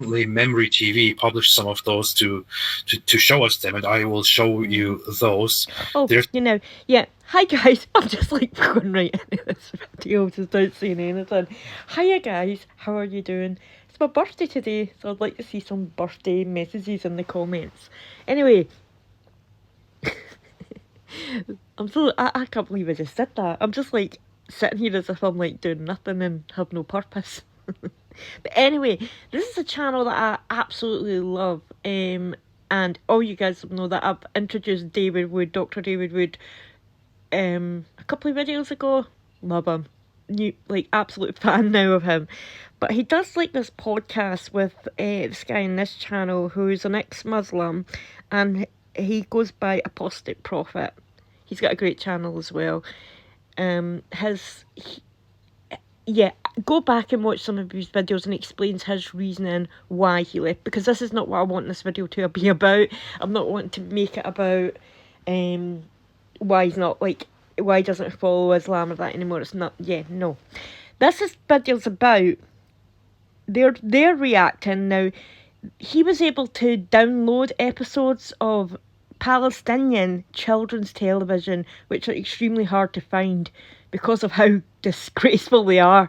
Memory TV published some of those to show us them, and I will show you those. Oh, There's yeah. Hi guys, I'm just like going right into this video without saying anything. Hiya guys, how are you doing? It's my birthday today, so I'd like to see some birthday messages in the comments. Anyway, I can't believe I just said that. I'm just like sitting here as if I'm like doing nothing and have no purpose. But anyway, this is a channel that I absolutely love. And all you guys know that I've introduced David Wood, Dr. David Wood, a couple of videos ago. Love him. Like absolute fan now of him. But he does like this podcast with this guy in this channel who's an ex-Muslim, and he goes by Apostate Prophet. He's got a great channel as well. Yeah, go back and watch some of his videos, and he explains his reasoning why he left, because this is not what I want this video to be about. I'm not wanting to make it about why he's not, like, why he doesn't follow Islam or that anymore. It's not, no. This video's about, they're reacting now. He was able to download episodes of Palestinian children's television, which are extremely hard to find because of how disgraceful they are.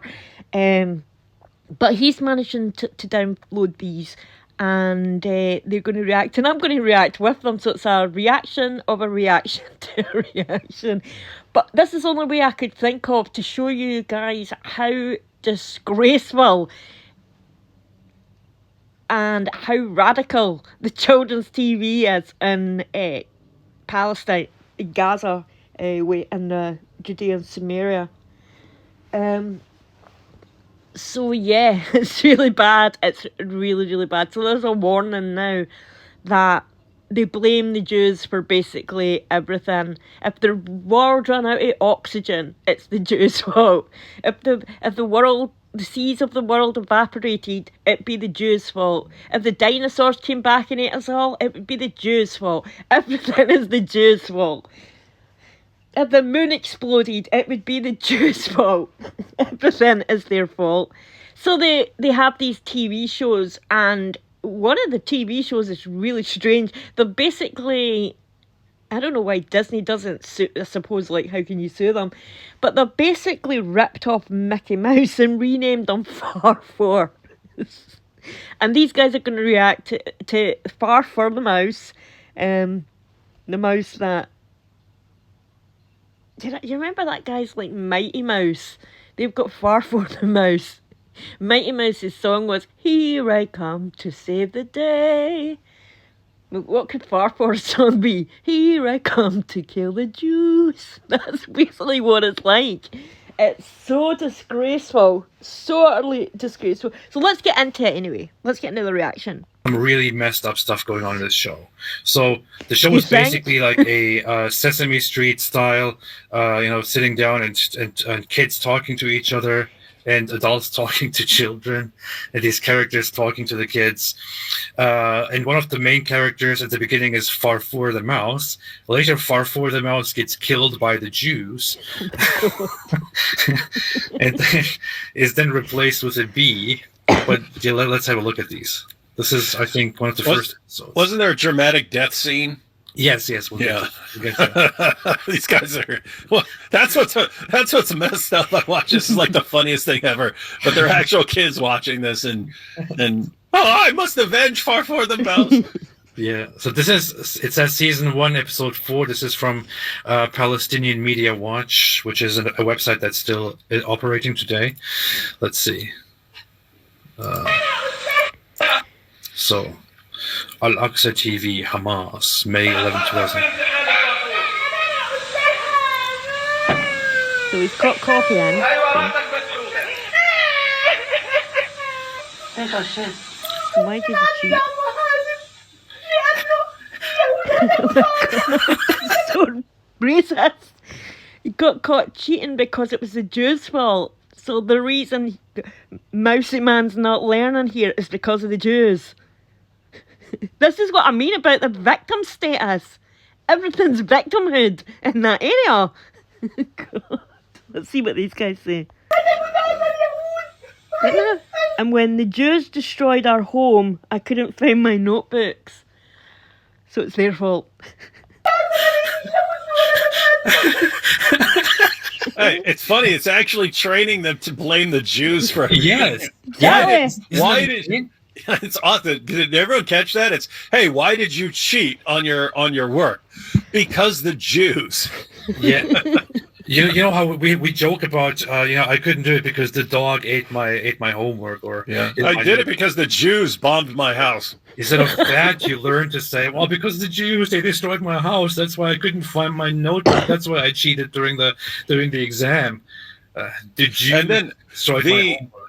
But he's managing to download these, and they're going to react, and I'm going to react with them, so it's a reaction of a reaction to a reaction. But this is the only way I could think of to show you guys how disgraceful and how radical the children's TV is in Palestine, Gaza, in Judea and Samaria. So yeah, it's really bad. It's really, really bad. So there's a warning now that they blame the Jews for basically everything. If the world ran out of oxygen, it's the Jews' fault. If the world, the seas of the world evaporated, it'd be the Jews' fault. If the dinosaurs came back and ate us all, it would be the Jews' fault. Everything is the Jews' fault. If the moon exploded, it would be the Jews' fault. Everything is their fault. So they have these TV shows, and one of the TV shows is really strange. They're basically, I don't know why Disney doesn't sue, I suppose, like, how can you sue them? But they're basically ripped off Mickey Mouse and renamed them Farfor. And these guys are going to react to Farfor the mouse. The mouse that... You remember that guy's like Mighty Mouse? They've got Farfor the mouse. Mighty Mouse's song was "Here I Come to Save the Day." What could Farfor's song be? "Here I come to kill the Jews." That's basically what it's like. It's so disgraceful. So utterly disgraceful. So let's get into it anyway. Let's get into the reaction. Some really messed up stuff going on in this show. So the show is basically like a Sesame Street style, sitting down and kids talking to each other, and adults talking to children, and these characters talking to the kids. And one of the main characters at the beginning is Farfor the mouse. Later, Farfor the mouse gets killed by the Jews, and then is then replaced with a bee. But let's have a look at these. This is, I think, one of the first episodes. Wasn't there a dramatic death scene? Yes. We'll get to These guys are... Well, that's what's messed up. I watch this is like the funniest thing ever. But they're actual kids watching this, and I must avenge Farfor the mouse. Yeah. So it says season 1, episode 4. This is from Palestinian Media Watch, which is a website that's still operating today. Let's see. So, Al-Aqsa TV, Hamas, May 11, 2000. So we've got copy in. Why did you cheat? So racist. He got caught cheating because it was the Jews' fault. So the reason Mousy Man's not learning here is because of the Jews. This is what I mean about the victim status. Everything's victimhood in that area. God. Let's see what these guys say. And when the Jews destroyed our home, I couldn't find my notebooks. So it's their fault. Hey, it's funny. It's actually training them to blame the Jews for everything. Yes. Exactly. Why did it's awesome? Did everyone catch that? It's hey, why did you cheat on your work? Because the Jews. Yeah. You know how we joke about I couldn't do it because the dog ate my homework, or I did it because the Jews bombed my house. Instead of that, you learn to say, well, because the Jews, they destroyed my house. That's why I couldn't find my notebook. That's why I cheated during the exam. The Jews and then destroyed my homework.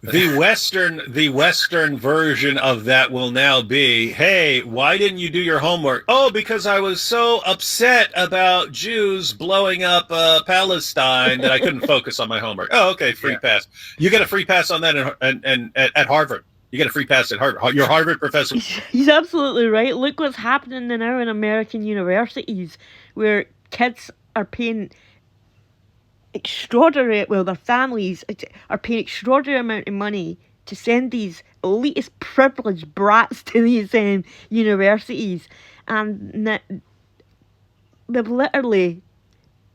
The Western version of that will now be, hey, why didn't you do your homework? Oh, because I was so upset about Jews blowing up Palestine that I couldn't focus on my homework. Oh, okay, free pass. You get a free pass on that and at Harvard. You get a free pass at Harvard. Your Harvard professor. He's absolutely right. Look what's happening now in American universities, where kids are paying their families are paying extraordinary amount of money to send these elitist privileged brats to these universities, and they've literally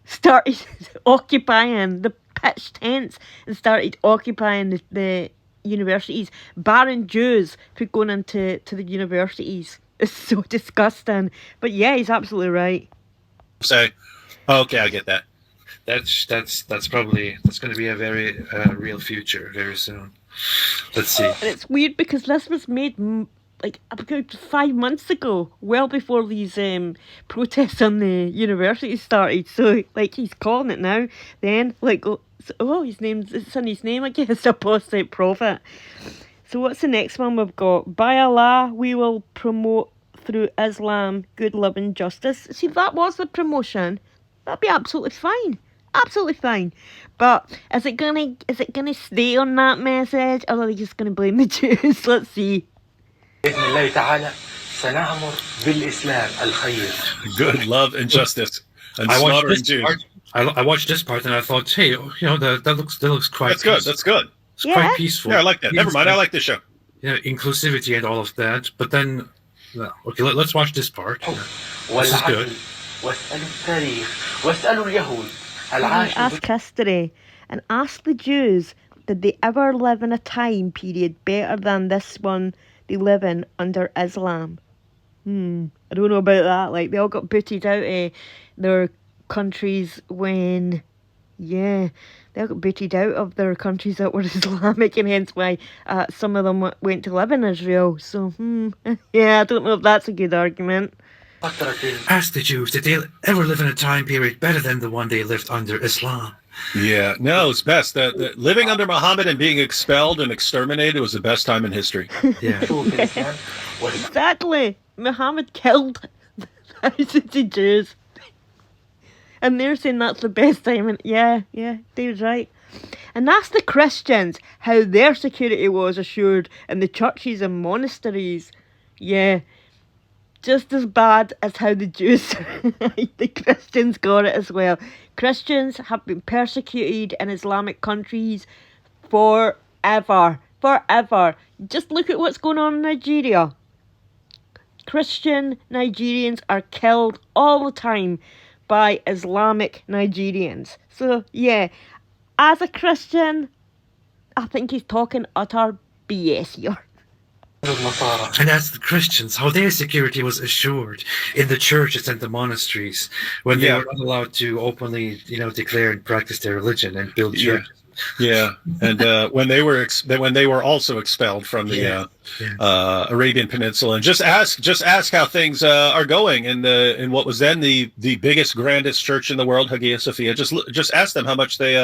started occupying the pitched tents and started occupying the universities, barring Jews from going into the universities. It's so disgusting. But yeah, he's absolutely right. Say, okay, I get that. That's going to be a very real future very soon. Let's see. And it's weird because this was made like about 5 months ago, well before these protests on the university started. So like he's calling it now. Then like it's in his name, I guess, apostate prophet. So what's the next one we've got? By Allah, we will promote through Islam good living justice. See, if that was the promotion, that'd be absolutely fine. Absolutely fine. But is it gonna stay on that message, or are they just gonna blame the Jews? Let's see. Good love and justice and slaughtering Jews. I watched this part and I thought, hey, that looks quite. That's good. That's good. It's quite peaceful. Yeah, I like that. Never mind. I like this show. Yeah, inclusivity and all of that. But then, okay, let's watch this part. This is good. Ask history and ask the Jews, did they ever live in a time period better than this one they live in under Islam? I don't know about that. Like, they all got booted out of their countries when, they all got booted out of their countries that were Islamic, and hence why some of them went to live in Israel. So, I don't know if that's a good argument. Ask the Jews, did they ever live in a time period better than the one they lived under Islam? Yeah, no, it's best. The living under Muhammad and being expelled and exterminated was the best time in history. Yeah. Exactly. Muhammad killed thousands of Jews. And they're saying that's the best time. And yeah, David's right. And ask the Christians how their security was assured in the churches and monasteries. Yeah. Just as bad as how the Jews, the Christians got it as well. Christians have been persecuted in Islamic countries forever. Forever. Just look at what's going on in Nigeria. Christian Nigerians are killed all the time by Islamic Nigerians. So, yeah, as a Christian, I think he's talking utter BS here. And as the Christians, how their security was assured in the churches and the monasteries when they were not allowed to openly, declare and practice their religion and build churches. Yeah, and when they were also expelled from the Arabian Peninsula, and just ask how things are going in what was then the biggest, grandest church in the world, Hagia Sophia. Just ask them how much they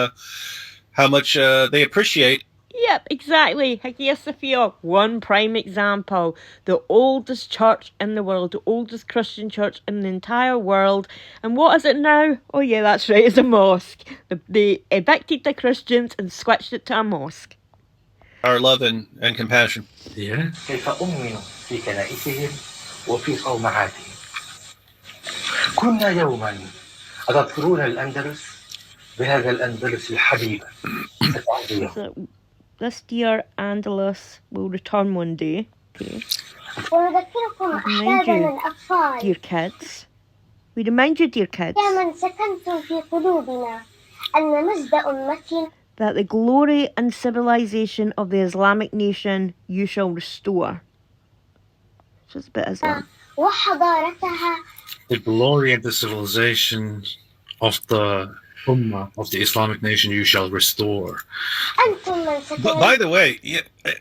appreciate. Yep, exactly. Hagia Sophia, one prime example. The oldest church in the world, the oldest Christian church in the entire world. And what is it now? Oh yeah, that's right, it's a mosque. They evicted the Christians and switched it to a mosque. Our love and compassion. Yeah. كنا يوما أتذكرون الأندلس بهذا الأندلس الحبيب. this dear Andalus will return one day. Okay. ونذكركم أحبابنا الأطفال Dear kids. We remind you, dear kids, يا من سكنتم في قلوبنا أن مجد أمتنا that the glory and civilization of the Islamic nation you shall restore. Just a bit Islam. وحضارتها The glory and the civilization of the Ummah, of the Islamic nation, you shall restore. أنتم من But سكن by the way,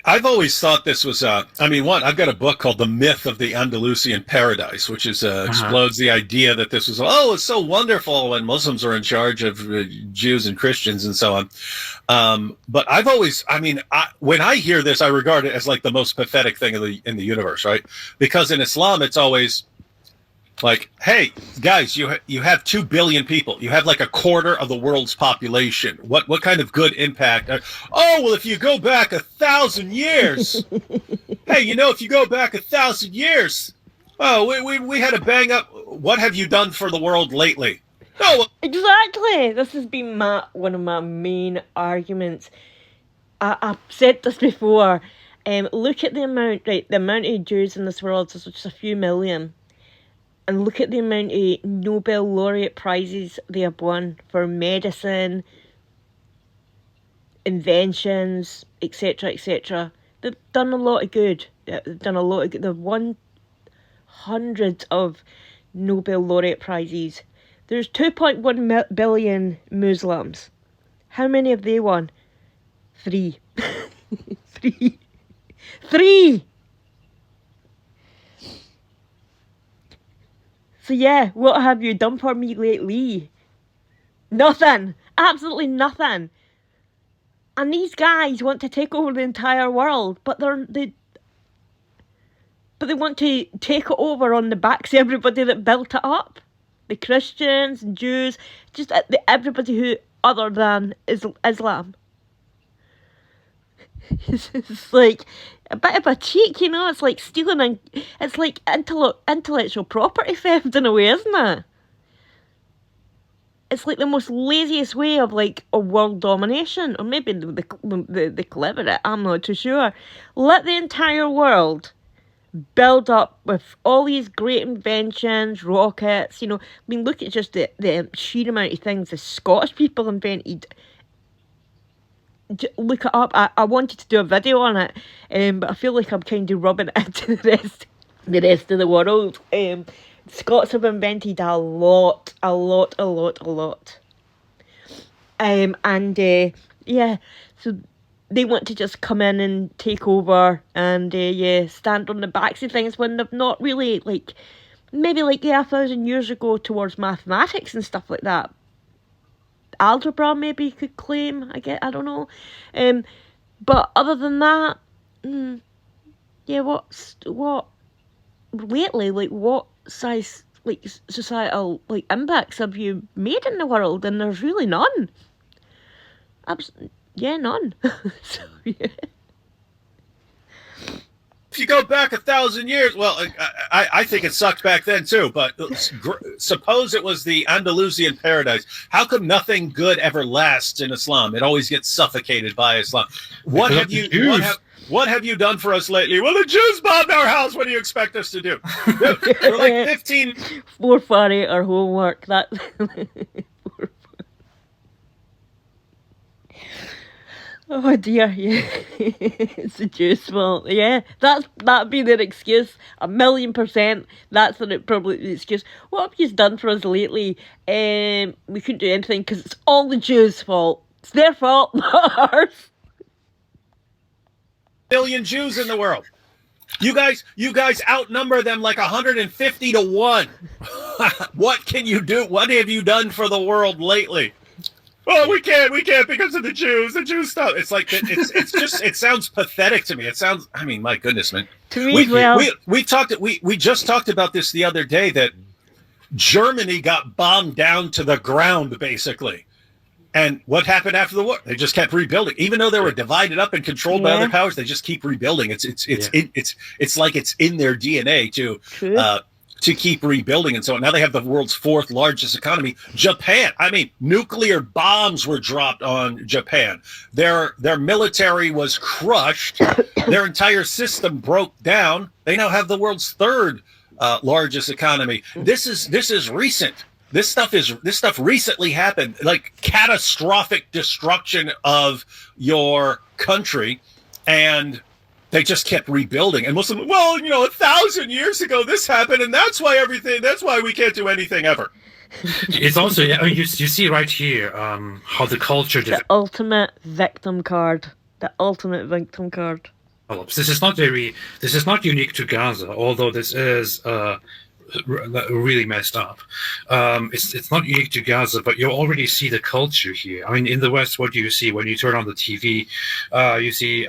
I've always thought this was, I've got a book called The Myth of the Andalusian Paradise, which is explodes the idea that this was, it's so wonderful when Muslims are in charge of Jews and Christians and so on. But I've always, when I hear this, I regard it as like the most pathetic thing in the universe, right? Because in Islam, it's always like, hey, guys, you have 2 billion people. You have like a quarter of the world's population. What kind of good impact? Oh, well, if you go back 1,000 years, hey, if you go back 1,000 years, we had a bang up. What have you done for the world lately? Oh, Exactly. This has been one of my main arguments. I've said this before. Look at the amount of Jews in this world is just a few million. And look at the amount of Nobel laureate prizes they have won for medicine, inventions, etc., etc. They've done a lot of good. They've done a lot of good. They've won hundreds of Nobel laureate prizes. There's 2.1 billion Muslims. How many have they won? 3. 3. 3! So yeah, what have you done for me lately? Nothing. Absolutely nothing. And these guys want to take over the entire world, but they want to take it over on the backs of everybody that built it up. The Christians and Jews, just everybody who other than Islam. It's like a bit of a cheek, it's like stealing and it's like intellectual property theft in a way, isn't it? It's like the most laziest way of world domination, or maybe the clever it. I'm not too sure. Let the entire world build up with all these great inventions, rockets. Look at just the sheer amount of things the Scottish people invented. Look it up. I wanted to do a video on it, but I feel like I'm kind of rubbing it into the rest of the world. Scots have invented a lot. So they want to just come in and take over and stand on the backs of things when they've not really, maybe 1,000 years ago towards mathematics and stuff like that. Algebra maybe you could claim, I don't know. But other than that, what lately, what size societal impacts have you made in the world? And there's really none. None. So, yeah. if you go back 1,000 years, well, I think it sucked back then too. But suppose it was the Andalusian paradise. How come nothing good ever lasts in Islam? It always gets suffocated by Islam. What have you done for us lately? Well, the Jews bombed our house. What do you expect us to do? We're like 15. 448 our homework. That. Oh dear, yeah. It's the Jews' fault. Yeah, that'd be their excuse. 1,000,000%. That's probably the excuse. What have you done for us lately? We couldn't do anything because it's all the Jews' fault. It's their fault, not ours. Billion Jews in the world. You guys outnumber them like 150 to 1. What can you do? What have you done for the world lately? Oh, we can't because of the Jews stuff. It's like, it sounds pathetic to me. It sounds, my goodness, man. To me, we just talked about this the other day, that Germany got bombed down to the ground, basically. And what happened after the war? They just kept rebuilding, even though they were divided up and controlled by other powers. They just keep rebuilding. It's like it's in their DNA to to keep rebuilding and so on. Now they have the world's fourth largest economy. Japan, I mean, nuclear bombs were dropped on Japan. Their military was crushed. Their entire system broke down. They now have the world's third largest economy. This is recent. This stuff recently happened, like catastrophic destruction of your country, and they just kept rebuilding. And Muslims, well, 1,000 years ago this happened, and that's why we can't do anything ever. It's also, you see right here how the culture The ultimate victim card. The ultimate victim card. develops. This is not unique to Gaza, although this is really messed up. It's not unique to Gaza, but you already see the culture here. I mean, in the West, what do you see when you turn on the TV? You see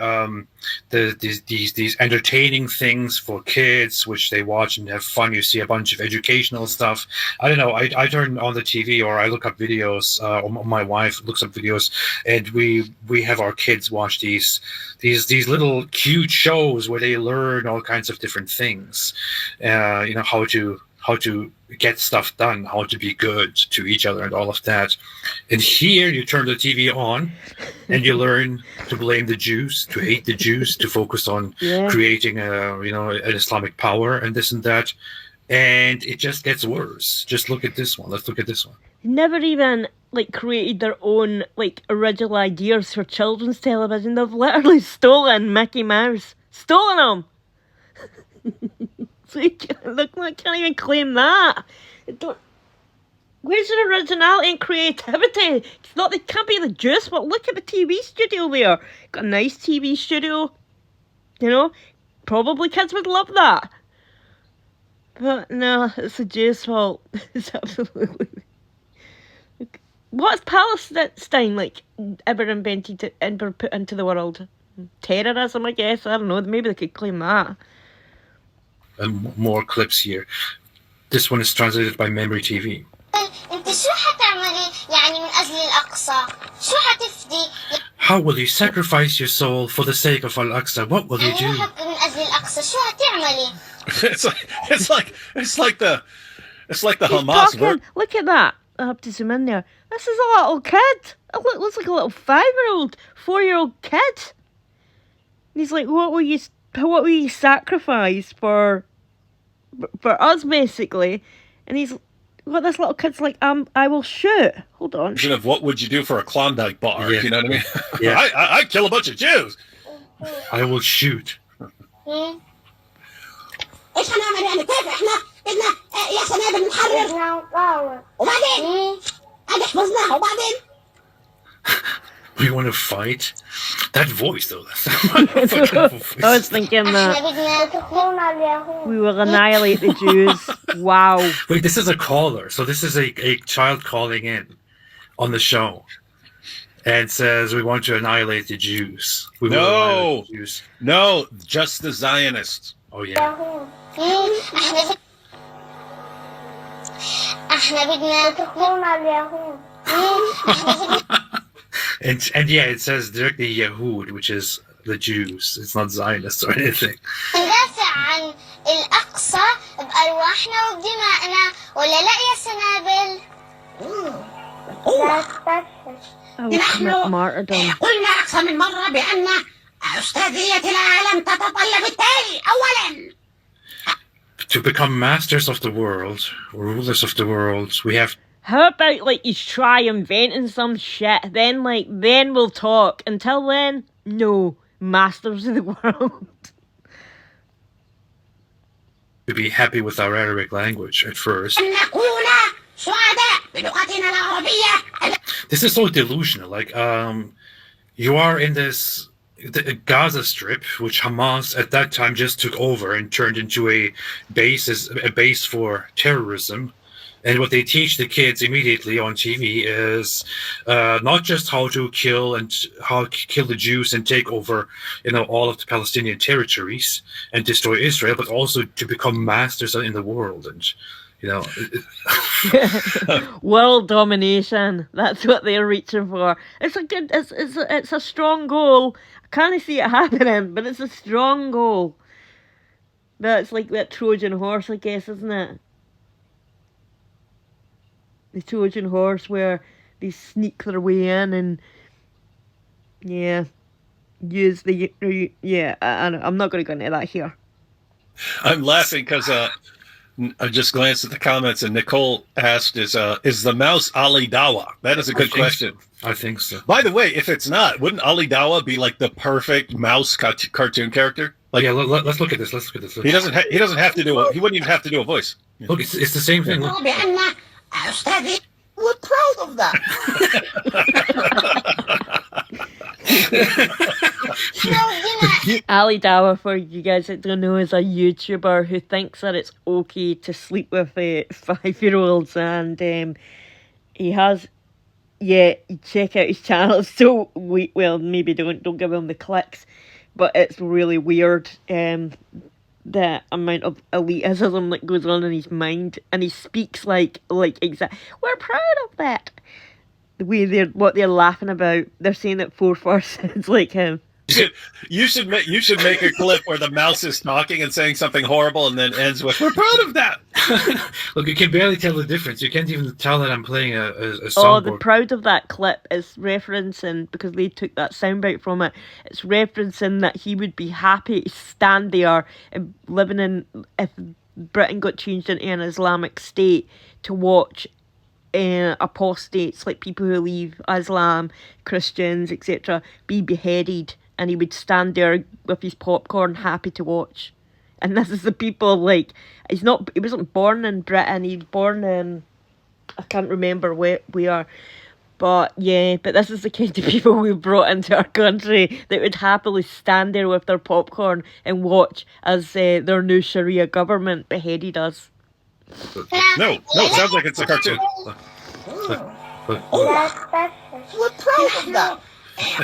these entertaining things for kids, which they watch and have fun. You see a bunch of educational stuff. I don't know. I turn on the TV or I look up videos. Or my wife looks up videos, and we have our kids watch these little cute shows where they learn all kinds of different things. How to get stuff done, how to be good to each other, and all of that. And here, you turn the TV on, and you learn to blame the Jews, to hate the Jews, to focus on creating an Islamic power, and this and that. And it just gets worse. Just look at this one. Let's look at this one. Never even created their own original ideas for children's television. They've literally stolen Mickey Mouse, stolen them. So I can't even claim that. Where's your originality and creativity? It can't be the juice, but look at the TV studio there. Got a nice TV studio. Probably kids would love that. But no, it's the Jews' fault. It's absolutely... What's Palestine ever invented ever put into the world? Terrorism, I guess. I don't know. Maybe they could claim that. And more clips here. This one is translated by Memory TV. How will you sacrifice your soul for the sake of Al-Aqsa? What will you do? It's like the Hamas. Talking, look at that. I have to zoom in there. This is a little kid. It looks like a little 5-year-old, 4-year-old kid. And he's like, what will you sacrifice for us, basically? And this little kid's like, I will shoot. Hold on. Of what would you do for a Klondike bar? Yeah. You know what I mean? Yeah. I'd kill a bunch of Jews. I will shoot. We want to fight? That voice, though. I was thinking that we will annihilate the Jews. Wow. Wait, this is a caller. So this is a child calling in on the show. And says, we want to annihilate the Jews. We will annihilate the Jews. No, just the Zionists. Oh, yeah. And yeah, it says directly Yahud, which is the Jews. It's not Zionists or anything. I will commit martyrdom. To become masters of the world, rulers of the world, we have... How about you try inventing some shit, then we'll talk. Until then, no, masters of the world. To be happy with our Arabic language at first. This is so delusional. You are in the Gaza Strip, which Hamas at that time just took over and turned into a base for terrorism. And what they teach the kids immediately on TV is not just how to kill the Jews and take over, all of the Palestinian territories and destroy Israel, but also to become masters in the world and, world domination. That's what they're reaching for. It's a strong goal. I can't see it happening, but it's a strong goal. That's like that Trojan horse, I guess, isn't it? The Trojan horse where they sneak their way in and yeah, use the yeah. I'm not going to go into that here. I'm laughing because I just glanced at the comments and Nicole asked, "Is the mouse Ali Dawa?" That is a good question. I think so. By the way, if it's not, wouldn't Ali Dawa be like the perfect mouse cartoon character? Like, yeah, let's look at this. Let's look at this. He doesn't have to do. He wouldn't even have to do a voice. Yeah. Look, it's the same thing. Look. We're proud of that. Ali Dawa, for you guys that don't know, is a YouTuber who thinks that it's okay to sleep with 5-year-olds, and he has, yeah, check out his channel. So well, maybe don't give him the clicks, but it's really weird. The amount of elitism that goes on in his mind, and he speaks like exact. We're proud of that. The way what they're laughing about, they're saying that 4-4 sounds like him. You should make a clip where the mouse is talking and saying something horrible and then ends with "We're proud of that." Look, you can barely tell the difference. You can't even tell that I'm playing a soundboard. Oh, the proud of that clip is referencing, because they took that soundbite from it. It's referencing that he would be happy to stand there and living in, if Britain got changed into an Islamic state, to watch apostates, like people who leave Islam, Christians, etc., be beheaded, and he would stand there with his popcorn, happy to watch. And this is the people, like, he wasn't born in Britain, he was born in, I can't remember where we are, but this is the kind of people we brought into our country that would happily stand there with their popcorn and watch as their new Sharia government beheaded us. No, it sounds like it's a cartoon. We're proud of that.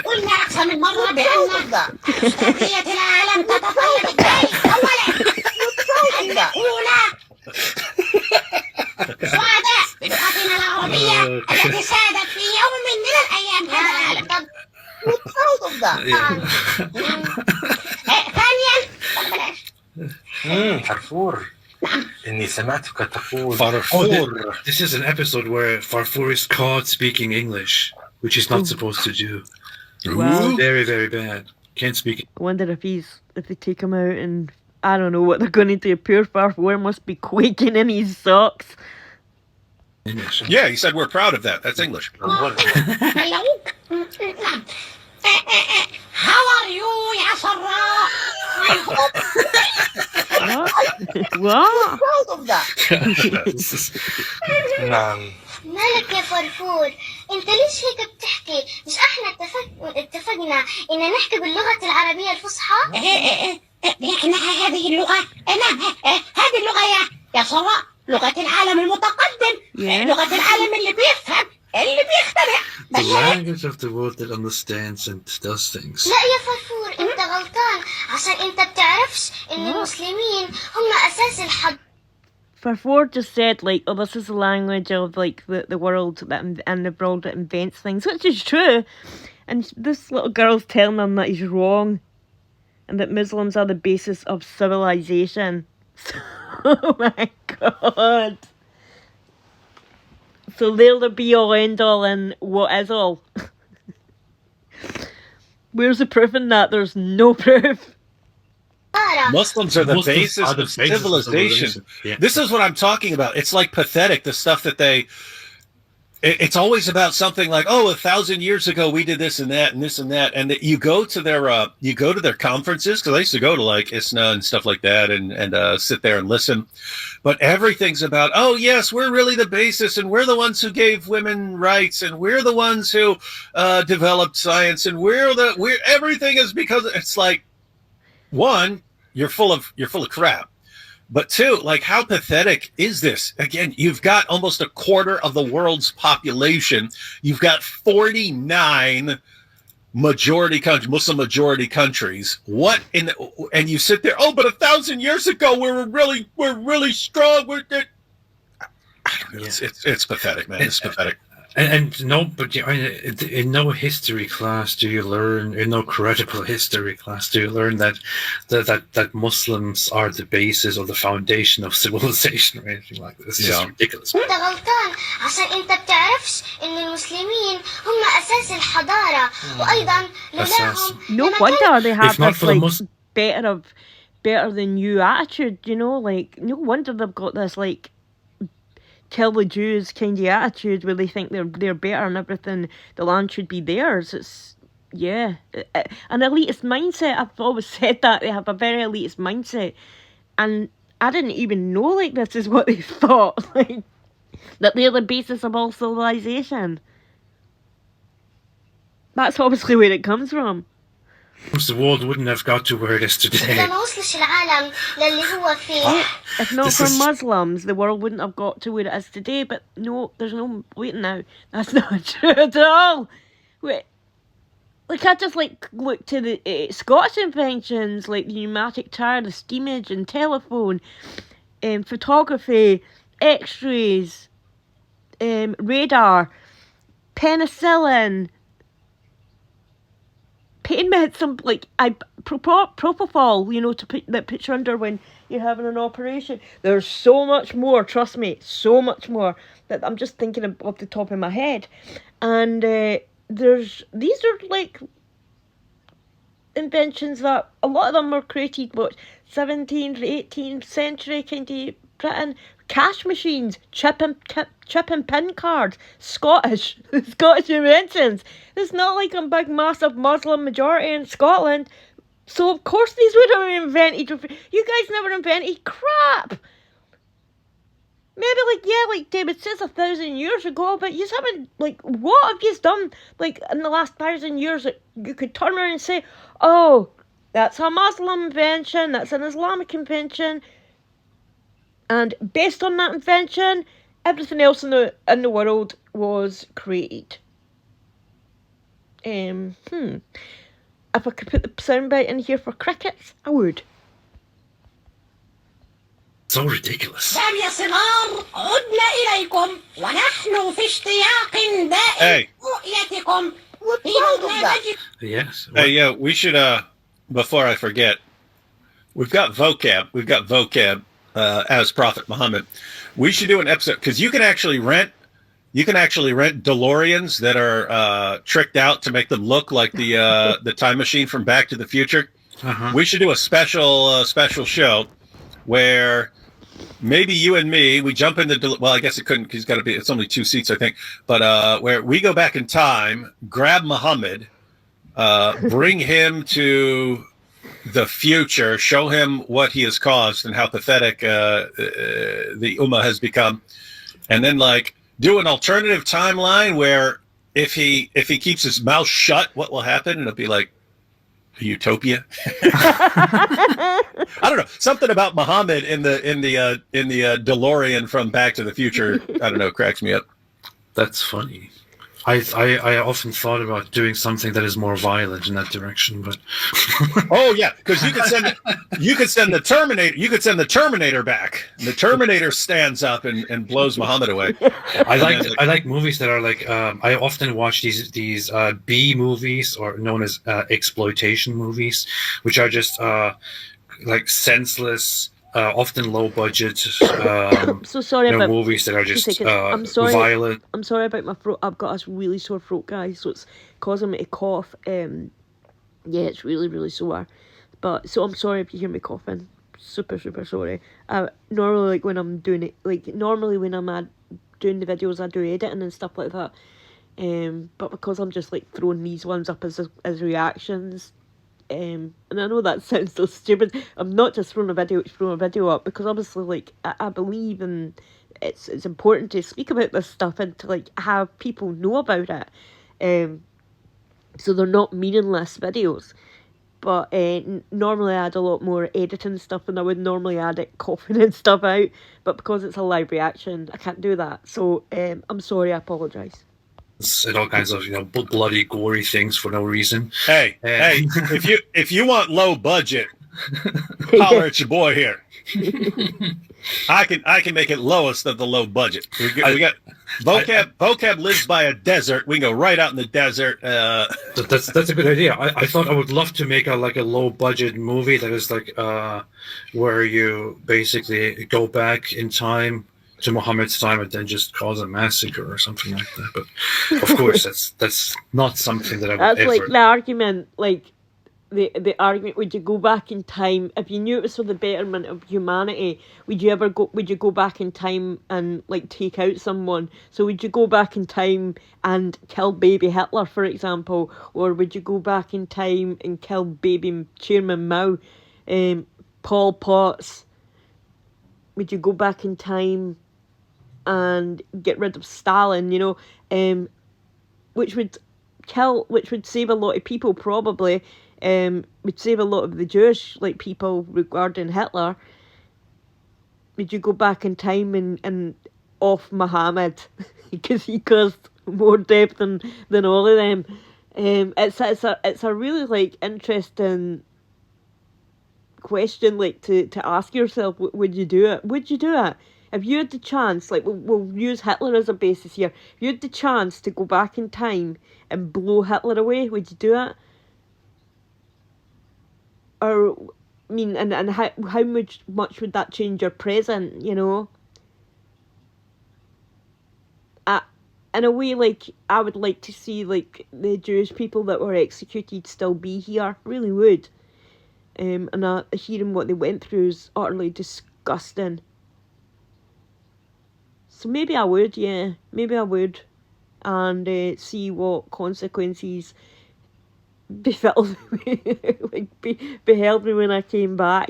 قلنا أكثر من مرة بأن أستاذية العالم تتطلب الجيش أولا الأولى سعداء بلغتنا العربية التي سادت في يوم من الأيام هذا العالم. We're proud of that. ثانيا فرفور إني سمعتك تقول Farfur. This is an episode where Farfur is caught speaking English, which he's not supposed to do. Wow. Very, very bad. Can't speak. I wonder if they take him out, and I don't know what they're going to do. Poor Farfur must be quaking in his socks. English. Yeah, he said we're proud of that. That's English. Hello. How are you, يا سراء? What? Proud of that. نعم مالك يا فرفور؟ انت ليش هيك بتحكي؟ مش احنا اتفقنا ان نحكي باللغة العربية الفصحى؟ لكن هذه اللغة هذه اللغة يا سراء لغة العالم المتقدم، لغة العالم اللي بيفهم، اللي بيخترع. The language of the world that understands and does things. لا يا فرفور، انت غلطان، عشان انت بتعرفش ان المسلمين هم اساس الحضارة. Farfur just said, like, oh, this is the language of, like, the world and the world that invents things, which is true. And this little girl's telling him that he's wrong and that Muslims are the basis of civilization. Oh my God. So they're the be-all, end-all and what is all. Where's the proof in that? There's no proof. Muslims are the Muslims basis are the of basis of civilization. civilization. Yeah. This is what I'm talking about. It's like pathetic, the stuff that it's always about something like, oh, 1,000 years ago we did this and that and this and that, and that you go to their conferences, because I used to go to like ISNA and stuff like that and sit there and listen, but everything's about, oh yes, we're really the basis, and we're the ones who gave women rights, and we're the ones who developed science, and we're everything is because it's like, one, you're full of crap. But two, like, how pathetic is this? Again, you've got almost a quarter of the world's population. You've got 49 Muslim majority countries. And you sit there, oh, but 1,000 years ago we're really strong. It's pathetic, man. It's pathetic. And no, but in no history class do you learn, in no credible history class do you learn that Muslims are the basis or the foundation of civilization or anything like this. It's just ridiculous. انت غلطان عشان انت بتعرفش ان المسلمين هم اساس الحضارة وايضا لولاهم No wonder they have If not this for the like better than you attitude, you know, like no wonder they've got this like kill the Jews kind of attitude where they think they're better and everything, the land should be theirs. It's an elitist mindset. I've always said that they have a very elitist mindset, and I didn't even know like this is what they thought, like that they're the basis of all civilization. That's obviously where it comes from. The world wouldn't have got to where it is today. إذا ما وصلش العالم للي هو فيه. If not for Muslims, the world wouldn't have got to where it is today. But no, there's no wait now. That's not true at all. Wait, like I just like look to the Scottish inventions like the pneumatic tire, the steam engine, telephone, photography, X-rays, radar, penicillin. Pain medicine, like propofol, you know, to put that picture under when you're having an operation. There's so much more, trust me, so much more that I'm just thinking of off the top of my head. And these are like inventions that a lot of them were created, 17th, 18th century kind of Britain. Cash machines, chip and pin cards, Scottish inventions. It's not like a big massive Muslim majority in Scotland, so of course these would have been invented. You guys never invented crap. Maybe like David says 1,000 years ago, but you haven't, like, what have you done like in the last 1,000 years that you could turn around and say, oh, that's a Muslim invention, that's an Islamic invention. And based on that invention, everything else in the world was created. If I could put the soundbite in here for crickets, I would. So ridiculous. يا صغار عدنا إليكم ونحن في اشتياق دائم رؤيتكم. Yes. Hey, yeah, we should, before I forget, we've got vocab. As Prophet Muhammad, we should do an episode because you can actually rent DeLoreans that are tricked out to make them look like the time machine from Back to the Future. We should do a special show where maybe you and me, we jump into, well, I guess it couldn't because it's only 2 seats, I think, but where we go back in time, grab Muhammad, bring him to the future, show him what he has caused and how pathetic the Ummah has become, and then like do an alternative timeline where if he keeps his mouth shut, what will happen? And it'll be like a utopia. I don't know, something about Muhammad in the DeLorean from Back to the Future. I don't know, cracks me up. That's funny. I often thought about doing something that is more violent in that direction, but oh yeah, because you could send the Terminator back. The Terminator stands up and blows Muhammad away. I like movies that are like I often watch these B movies, or known as exploitation movies, which are just like senseless. Often low budget. So sorry about movies that are just I'm sorry, violent. I'm sorry about my throat. I've got a really sore throat, guys, so it's causing me to cough. Yeah, it's really, really sore. But so I'm sorry if you hear me coughing. Super, super sorry. Normally, like when I'm doing it, normally when I'm doing the videos, I do editing and stuff like that. But because I'm just like throwing these ones up as reactions. And I know that sounds so stupid. I'm not just throwing a video up because obviously, like, I believe in it's important to speak about this stuff and to like have people know about it. So they're not meaningless videos. But normally I add a lot more editing stuff than I would normally add it coughing and stuff out. But because it's a live reaction, I can't do that. So I'm sorry, I apologise. And all kinds of bloody gory things for no reason. Hey, if you want low budget, Holler at your boy here. I can make it lowest of the low budget. We got vocab lives by a desert. We can go right out in the desert. That's a good idea. I thought I would love to make a low budget movie that is like where you basically go back in time to Muhammad's time and then just cause a massacre or something like that. But of course, that's not something that I would That's ever. like the argument, like the argument. Would you go back in time if you knew it was for the betterment of humanity? Would you go back in time and like take out someone? So would you go back in time and kill baby Hitler, for example, or would you go back in time and kill baby Chairman Mao, Pol Pot's? Would you go back in time and get rid of Stalin? Which would save a lot of people, probably. Would save a lot of the Jewish people regarding Hitler. Would you go back in time and off Muhammad because he caused more death than all of them? It's a really interesting question to ask yourself. Would you do it? Would you do it? If you had the chance, we'll use Hitler as a basis here. If you had the chance to go back in time and blow Hitler away, would you do it? Or, I mean, and how much would that change your present, in a way, I would like to see, the Jewish people that were executed still be here. Really would. And hearing what they went through is utterly disgusting. So maybe I would, yeah. Maybe I would. And see what consequences beheld me when I came back.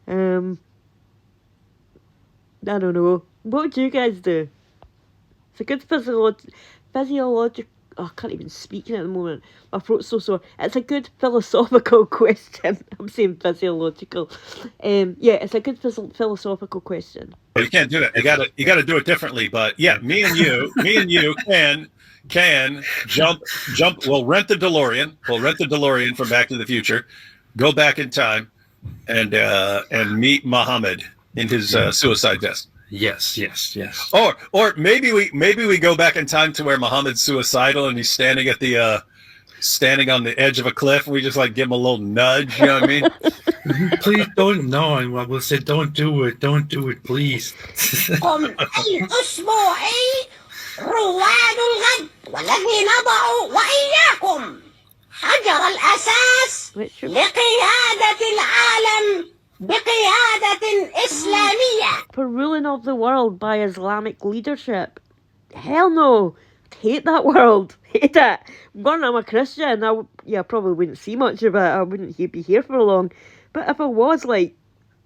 I don't know. What would you guys do? It's a good physiological... Oh, I can't even speak at the moment. My throat's so sore. It's a good philosophical question. I'm saying physiological. Yeah, it's a good philosophical question. You can't do that. You gotta do it differently. But yeah, me and you can jump. We'll rent the DeLorean from Back to the Future, go back in time, and meet Muhammad in his suicide vest. Yes. Or maybe we go back in time to where Muhammad's suicidal and he's standing at the standing on the edge of a cliff. And we just give him a little nudge. You know what I mean? Please don't. No, and we'll say, don't do it, please. رواد الغد والذي نضع وإياكم حجر الأساس لقيادة العالم بقيادة إسلامية. For ruling of the world by Islamic leadership. Hell no. I hate that world. Hate it. I'm a Christian. I probably wouldn't see much of it. I wouldn't be here for long. But if I was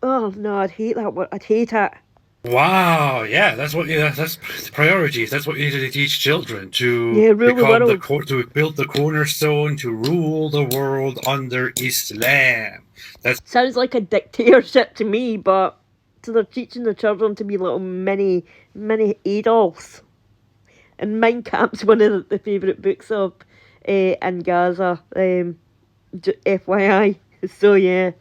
oh no, I'd hate that world. I'd hate it. Wow, yeah, that's priorities. That's what you need to teach children to to build the cornerstone to rule the world under Islam. That sounds like a dictatorship to me, but so they're teaching the children to be little mini Adolfs. And Mein Kampf's one of the favourite books of in Gaza. FYI. So yeah.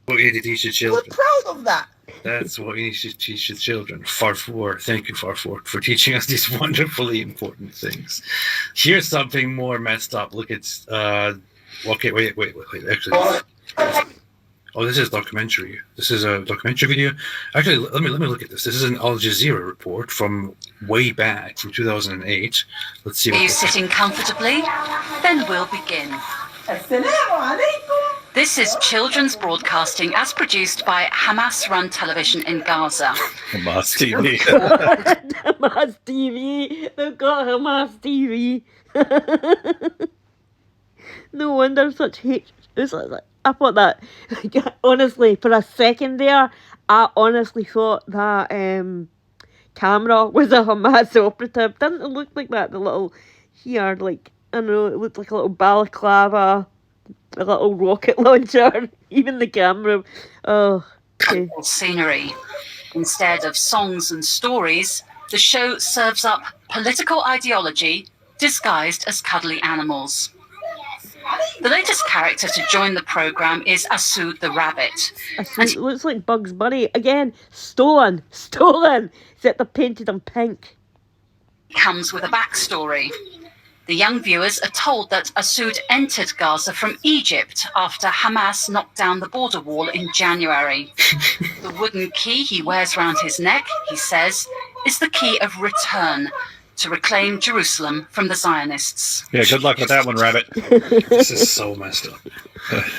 What you need to teach the children. We're proud of that. That's what we need to teach the children. Farfour, thank you, Farfour, for teaching us these wonderfully important things. Here's something more messed up. Look, it's okay. Wait. Actually, oh, this is documentary. This is a documentary video. Actually, let me look at this. This is an Al Jazeera report from way back, from 2008. Let's see. Are you sitting comfortably? Then we'll begin. Assalamu alaikum. This is children's broadcasting as produced by Hamas-run television in Gaza. Hamas TV. Hamas TV. They've got Hamas TV. No wonder such hate. I thought that, honestly, for a second there, I honestly thought that camera was a Hamas operative. Didn't it look like that? The little, here, I don't know, it looked like a little balaclava, a little rocket launcher, even the camera. Oh, okay. Scenery. Instead of songs and stories, the show serves up political ideology disguised as cuddly animals. The latest character to join the program is Asud the rabbit. It looks like Bugs Bunny. Again, stolen. Except they're painted in pink. Comes with a backstory. The young viewers are told that Asud entered Gaza from Egypt after Hamas knocked down the border wall in January. The wooden key he wears round his neck, he says, is the key of return to reclaim Jerusalem from the Zionists. Yeah, good luck with that one, Rabbit. This is so messed up.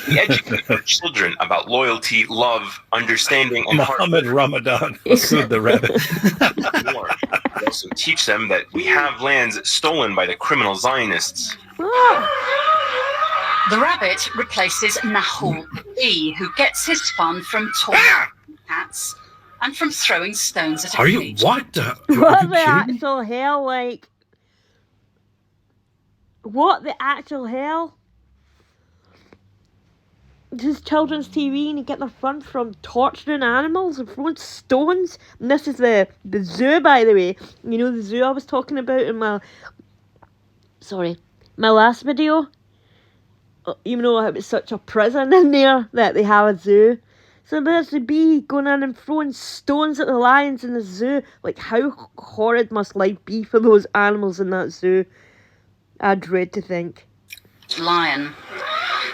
He educates our children about loyalty, love, understanding, and Muhammad Ramadan, Asud the Rabbit. more. We also teach them that we have lands stolen by the criminal Zionists. The rabbit replaces Nahul the bee, who gets his fun from talking cats and from throwing stones at a Are you cage. what the? What Are the you kidding? actual hell? Like, what the actual hell? This is children's TV, and you get their fun from torturing animals and throwing stones. And this is the zoo, by the way. You know the zoo I was talking about in my last video. Even though it was such a prison in there that they have a zoo. So there's the bee going in and throwing stones at the lions in the zoo. Like, how horrid must life be for those animals in that zoo? I dread to think. Lion.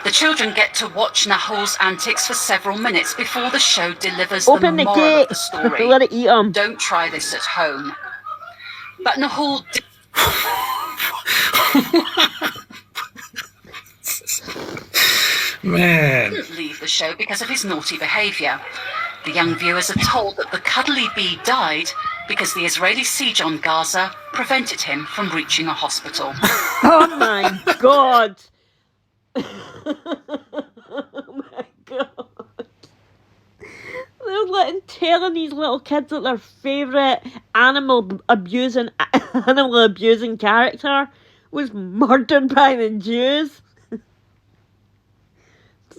The children get to watch Nahul's antics for several minutes before the show delivers Open the the moral gate. of the story. Let it eat them. Don't try this at home. But Nahul Man. didn't leave the show because of his naughty behaviour. The young viewers are told that the cuddly bee died because the Israeli siege on Gaza prevented him from reaching a hospital. Oh my god. Oh my god. They're telling these little kids that their favourite animal abusing character was murdered by the Jews. It's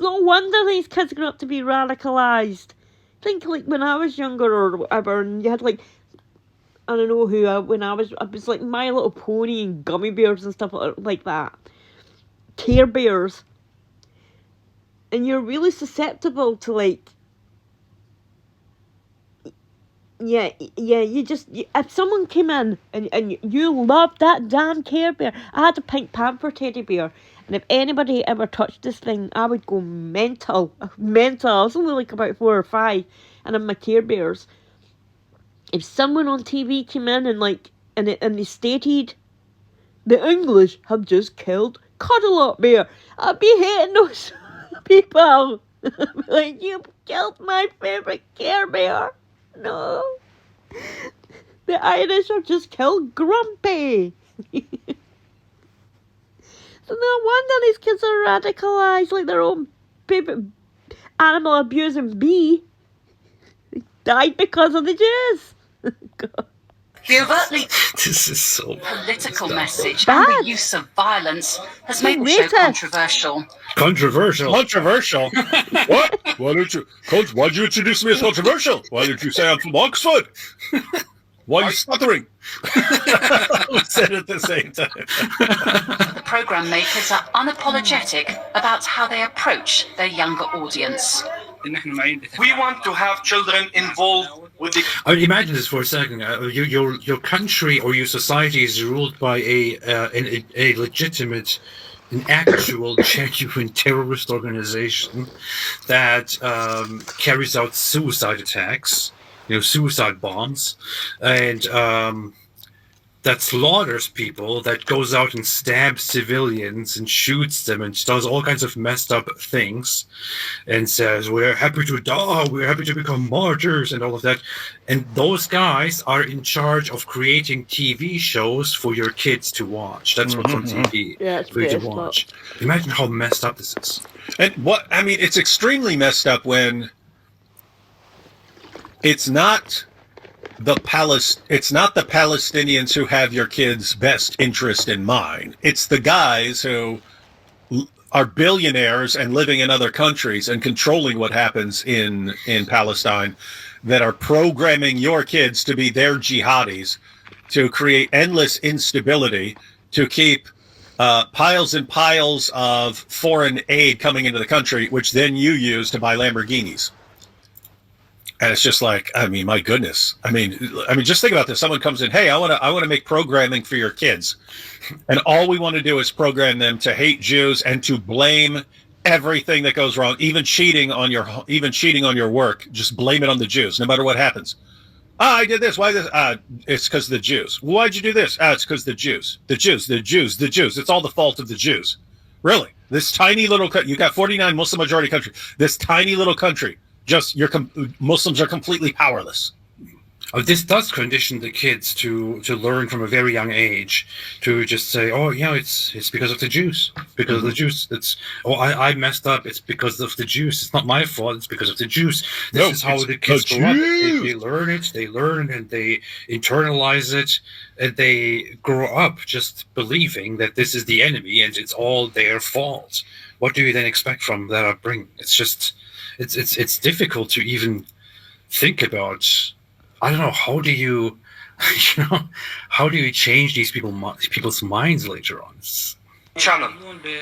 no wonder these kids grew up to be radicalised. Think like when I was younger or whatever, and you had like, I don't know who, I was like My Little Pony and gummy bears and stuff like that. Care Bears. And you're really susceptible to like, if someone came in and you loved that damn Care Bear. I had a Pink Panther teddy bear, and if anybody ever touched this thing, I would go mental. I was only like about 4 or 5, and I'm my Care Bears. If someone on TV came in and they stated, the English have just killed Cuddle-Up Bear, I'd be hating those people. Like, you killed my favourite Care Bear. No. The Irish have just killed Grumpy. So no wonder these kids are radicalised, like their own favourite animal abusing bee died because of the Jews. God. The overtly This is so political message Bad. and the use of violence has made the Racist. show controversial. controversial. Controversial? What? Why'd you introduce me as controversial? Why did you say I'm from Oxford? Why are you stuttering? We said it at the same time. The programme makers are unapologetic about how they approach their younger audience. We want to have children involved with the I mean, imagine this for a second. Your country or your society is ruled by a legitimate, an actual, genuine terrorist organization that carries out suicide attacks, suicide bombs, and that slaughters people, that goes out and stabs civilians and shoots them and does all kinds of messed up things, and says, we're happy to die, we're happy to become martyrs, and all of that. And those guys are in charge of creating TV shows for your kids to watch. That's what's on TV Yeah, it's for you to messed up. watch. Imagine how messed up this is. And it's extremely messed up when it's not the Palestinians who have your kids' best interest in mind. It's the guys who are billionaires and living in other countries and controlling what happens in Palestine that are programming your kids to be their jihadis, to create endless instability, to keep piles and piles of foreign aid coming into the country, which then you use to buy Lamborghinis. And it's just like, I mean, my goodness. I mean, just think about this. Someone comes in, hey, I want to make programming for your kids, and all we want to do is program them to hate Jews and to blame everything that goes wrong, even cheating on your work. Just blame it on the Jews, no matter what happens. I did this. Why this? It's because of the Jews. Why'd you do this? It's because the Jews. The Jews. It's all the fault of the Jews. Really? This tiny little you got 49 Muslim majority country. This tiny little country. Just Muslims are completely powerless. This does condition the kids to learn from a very young age to just say, oh, it's because of the Jews. Because of the Jews. I messed up. It's because of the Jews. It's not my fault. It's because of the Jews. This is how the kids grow up. They learn it. They learn and they internalize it. And they grow up just believing that this is the enemy and it's all their fault. What do you then expect from that upbringing? It's just, it's difficult to even think about. I don't know, how do you change these people's minds later on? Channel,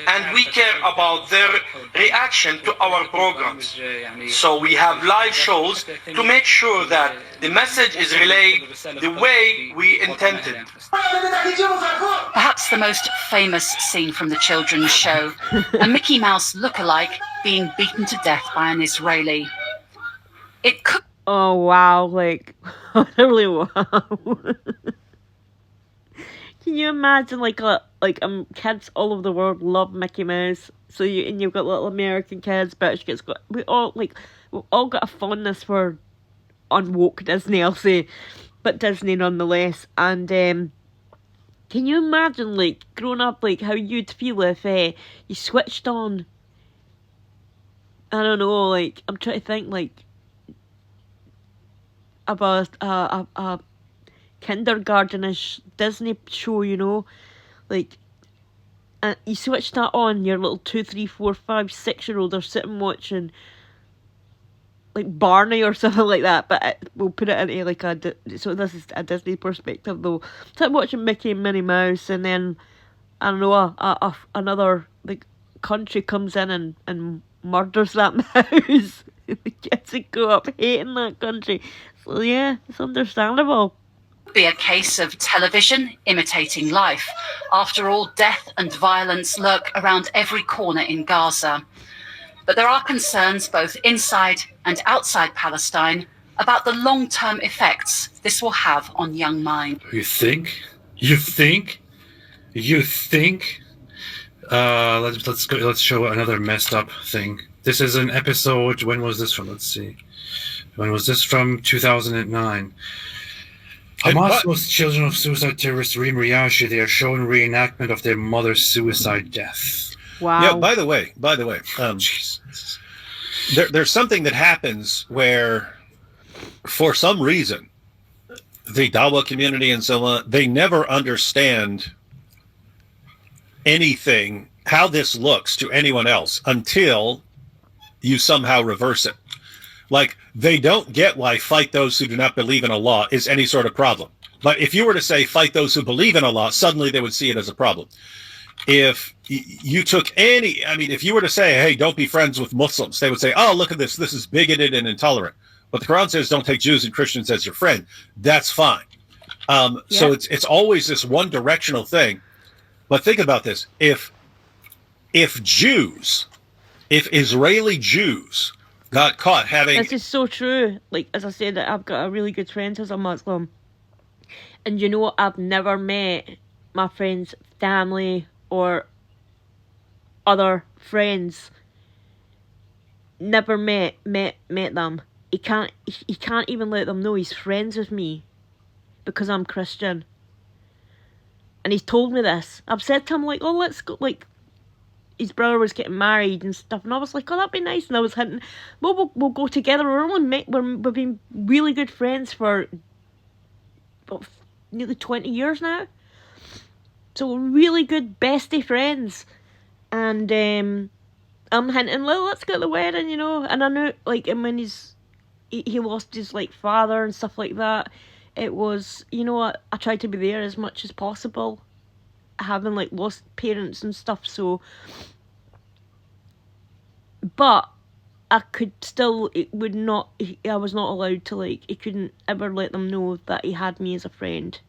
and we care about their reaction to our programs. So we have live shows to make sure that the message is relayed the way we intended. Perhaps the most famous scene from the children's show, a Mickey Mouse lookalike being beaten to death by an Israeli. It could. Oh wow, like really wow. Can you imagine kids all over the world love Mickey Mouse? So you've got little American kids, British kids, we've all got a fondness for unwoke Disney, I'll say, but Disney nonetheless. And can you imagine growing up how you'd feel if you switched on, I don't know, I'm trying to think about a kindergartenish Disney show, and you switch that on, your little 2, 3, 4, 5, 6-year-old are sitting watching Barney or something like that, but we'll put it into so this is a Disney perspective though. So I'm watching Mickey and Minnie Mouse, and then I don't know, another country comes in and murders that mouse. The kids would grow up hating that country. So yeah, it's understandable. Be a case of television imitating life. After all, death and violence lurk around every corner in Gaza. But there are concerns both inside and outside Palestine about the long-term effects this will have on young minds. You think? Let's show another messed up thing. This is an episode. When was this from? Let's see. When was this from? 2009. Hamas was children of suicide terrorist Reem Riyashi. They are shown reenactment of their mother's suicide death. Wow. Yeah. By the way, there's something that happens where, for some reason, the Dawa community and so on, they never understand anything, how this looks to anyone else until you somehow reverse it. They don't get why fight those who do not believe in Allah is any sort of problem. But if you were to say fight those who believe in Allah, suddenly they would see it as a problem. If you took if you were to say, hey, don't be friends with Muslims, they would say, oh, look at this. This is bigoted and intolerant. But the Quran says don't take Jews and Christians as your friend. That's fine. So it's always this one directional thing. But think about this. If Israeli Jews got caught having... This is so true. As I said, I've got a really good friend who's a Muslim. And I've never met my friend's family or other friends. Never met them. He can't even let them know he's friends with me because I'm Christian. And he's told me this. I've said to him, oh, let's go, his brother was getting married and stuff, and I was like, oh, that'd be nice. And I was hinting, well, we'll go together. We've been really good friends for nearly 20 years now. So we're really good bestie friends. And I'm hinting, let's go to the wedding, And I knew, and when he lost his father and stuff like that, it was, I tried to be there as much as possible. having like lost parents and stuff. So, but I could still, it would not, I was not allowed to like, he couldn't ever let them know that he had me as a friend.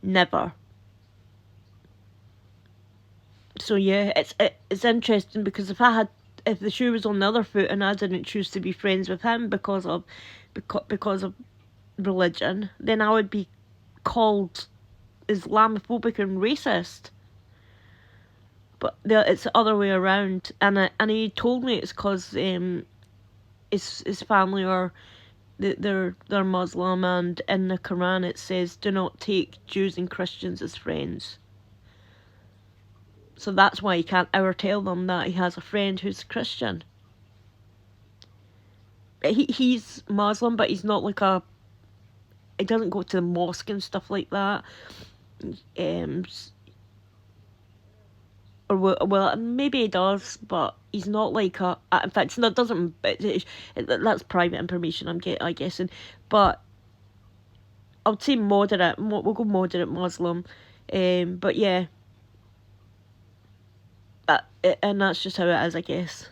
Never. So yeah, it's interesting because if the shoe was on the other foot and I didn't choose to be friends with him because of religion, then I would be called Islamophobic and racist. But it's the other way around, and he told me it's because his family are they're Muslim, and in the Quran it says do not take Jews and Christians as friends. So that's why he can't ever tell them that he has a friend who's Christian. He's Muslim, but he's not like he doesn't go to the mosque and stuff like that. Or well, maybe he does, but he's not like in fact, that doesn't. That's private information. I'm guessing, but I would say moderate. We'll go moderate Muslim, but yeah. And that's just how it is, I guess.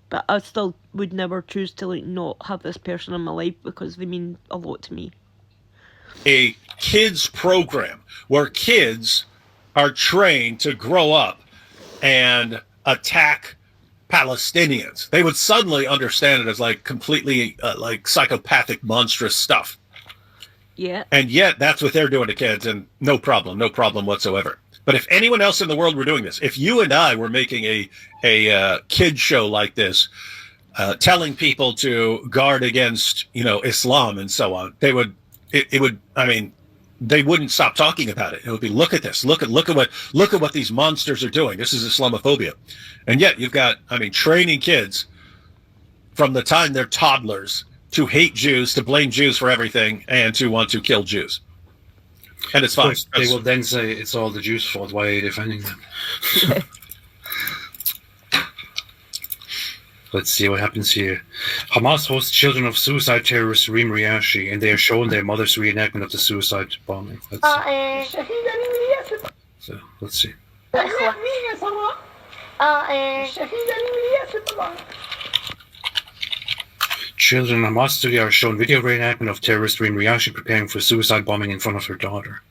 But I still would never choose to like not have this person in my life because they mean a lot to me. A kids program where kids are trained to grow up and attack Palestinians. They would suddenly understand it as like completely like psychopathic, monstrous stuff. Yeah. And yet that's what they're doing to kids, and no problem whatsoever. But if anyone else in the world were doing this, if you and I were making a kid show like this, telling people to guard against, Islam and so on, they wouldn't stop talking about it. It would be, look at this, look at what these monsters are doing. This is Islamophobia. And yet you've got, training kids from the time they're toddlers to hate Jews, to blame Jews for everything, and to want to kill Jews. And it's fine. They will then say it's all the Jews' fault. Why are you defending them? Let's see what happens here. Hamas hosts children of suicide terrorist Reem Riashi, and they are shown their mother's reenactment of the suicide bombing. So let's see. Children in Hamas studio are shown video reenactment of terrorist Reem Riashi preparing for suicide bombing in front of her daughter.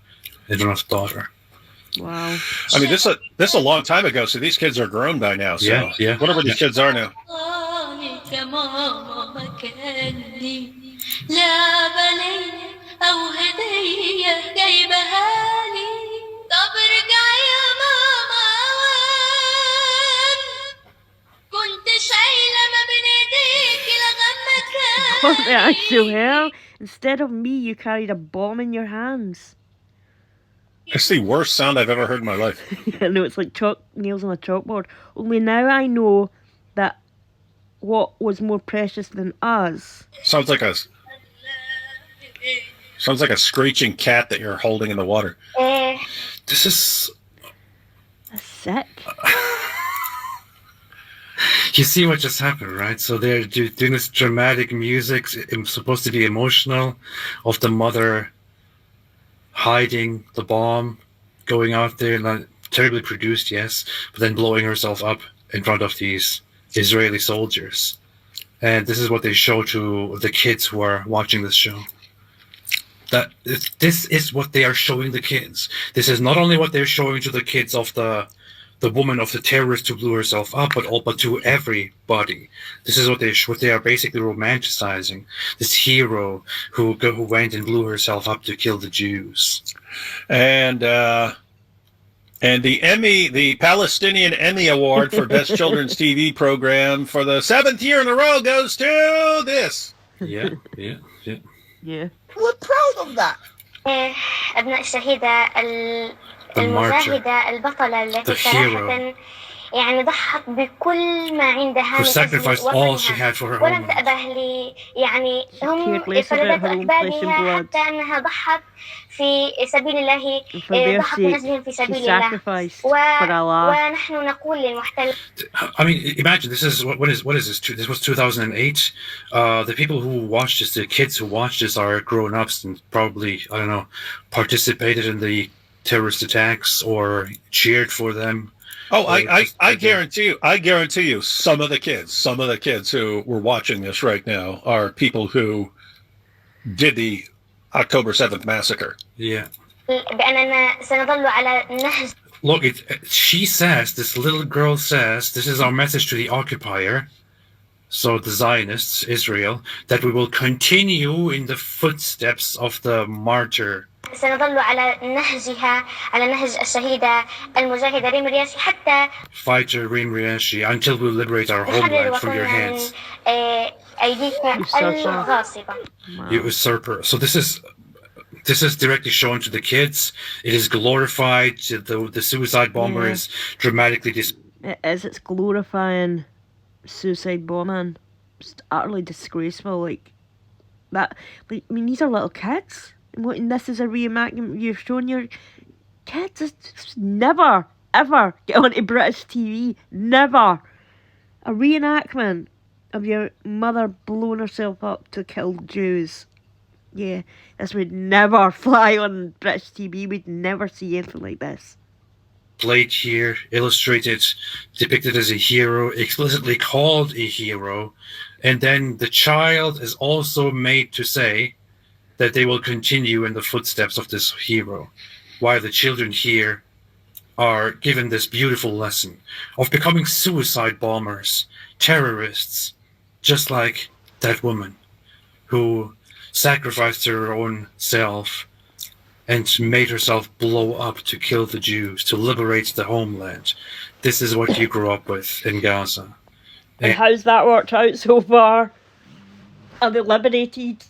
Wow. This is a long time ago, so these kids are grown by now. So yeah. Whatever these kids are now. What the actual hell? Instead of me, you carried a bomb in your hands. It's the worst sound I've ever heard in my life. I know, it's like nails on a chalkboard. Only now I know that what was more precious than us. Sounds like a screeching cat that you're holding in the water. This is... That's sick. You see what just happened, right? So they're doing this dramatic music, it's supposed to be emotional, of the mother hiding the bomb, going out there, not terribly produced, yes, but then blowing herself up in front of these Israeli soldiers. And this is what they show to the kids who are watching this show. This is what they are showing the kids. This is not only what they're showing to the kids of the woman of the terrorist who blew herself up, but to everybody. This is what they are basically romanticizing. This hero who went and blew herself up to kill the Jews. And the Palestinian Emmy Award for Best Children's TV Program for the 7th year in a row goes to this. Yeah. We're proud of that. أبناء الشهيدة المجاهدة البطلة التي صراحة يعني ضحت بكل ما عندها who sacrificed all she had for her ولم homeland. تأبه لي يعني هم فرضت أكبادها حتى أنها ضحت في سبيل الله ضحت بنفسهم في سبيل الله ونحن نقول للمحتل. I mean, imagine this is what is this? This was 2008. The people who watched this, the kids who watched this, are grown ups and probably, I don't know, participated in the terrorist attacks or cheered for them. Oh, I guarantee you, some of the kids who were watching this right now are people who did the October 7th massacre. Yeah. Look, she says, this little girl says, this is our message to the occupier, so the Zionists, Israel, that we will continue in the footsteps of the martyr. سنظل على نهجها على نهج الشهيدة المجاهدة ريم رياشي حتى fighter Reem Riashi until we liberate our homeland from your hands. أيديكم الغاصبة. Usurper. So this is directly shown to the kids. It is glorified. The suicide bomber is dramatically it's glorifying suicide bombing. It's utterly disgraceful. Like that. Like, I mean, these are little kids. And this is a reenactment. You're showing your kids. Just never, ever get onto British TV. Never. A reenactment of your mother blowing herself up to kill Jews. Yeah, this would never fly on British TV. We'd never see anything like this. Played here, illustrated, depicted as a hero, explicitly called a hero, and then the child is also made to say that they will continue in the footsteps of this hero, while the children here are given this beautiful lesson of becoming suicide bombers, terrorists, just like that woman who sacrificed her own self and made herself blow up to kill the Jews, to liberate the homeland. This is what you grew up with in Gaza. And how's that worked out so far? Are they liberated?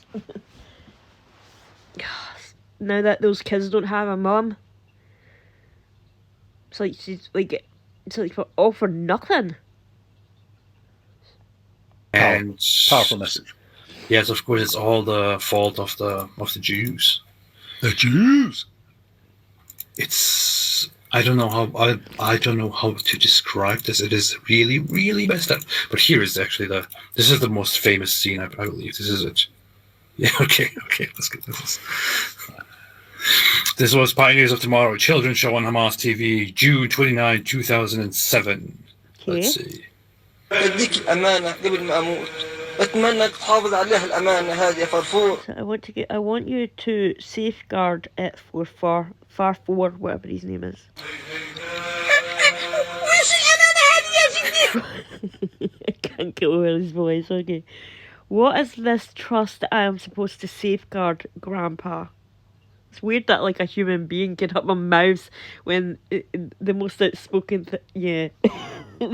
Now that those kids don't have a mum, it's like all for nothing. And powerful message. Yes, of course, it's all the fault of the Jews. The Jews. It's I don't know how to describe this. It is really, really messed up. But here is actually this is the most famous scene, I believe. This is it. Yeah, okay, let's get this. This was Pioneers of Tomorrow, children's show on Hamas TV, June 29, 2007. Okay. Let's see. أديك الأمانة قبل ما أموت. أتمنى تحافظ عليها الأمانة هذه يا فرفور. I want you to safeguard it for Farfour, whatever his name is. I can't get over his voice. Okay. What is this trust that I am supposed to safeguard, Grandpa? It's weird that like a human being can have a mouse when the most outspoken the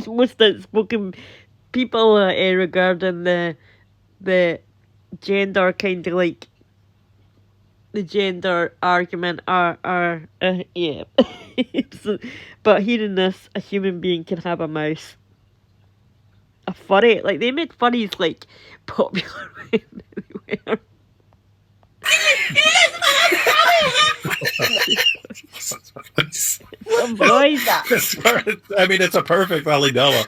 most outspoken people regarding the gender kind of like the gender argument are yeah. So, but hearing this, a human being can have a mouse. A furry, like they made furries like popular everywhere. I mean, it's a perfect Ali Dawa.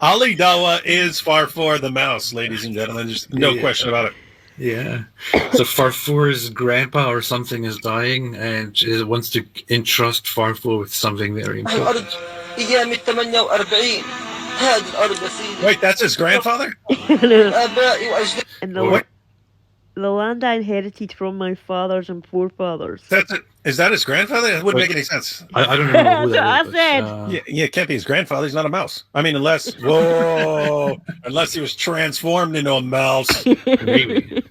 Ali Dawa is Farfour the mouse, ladies and gentlemen. There's no question about it. Yeah. So Farfour's grandpa or something is dying and wants to entrust Farfour with something very important. Wait, that's his grandfather? The land I inherited from my fathers and forefathers. That's it. Is that his grandfather? It wouldn't make any sense. I don't know who that is. Yeah, it can't be his grandfather. He's not a mouse. I mean, unless he was transformed into a mouse. Maybe.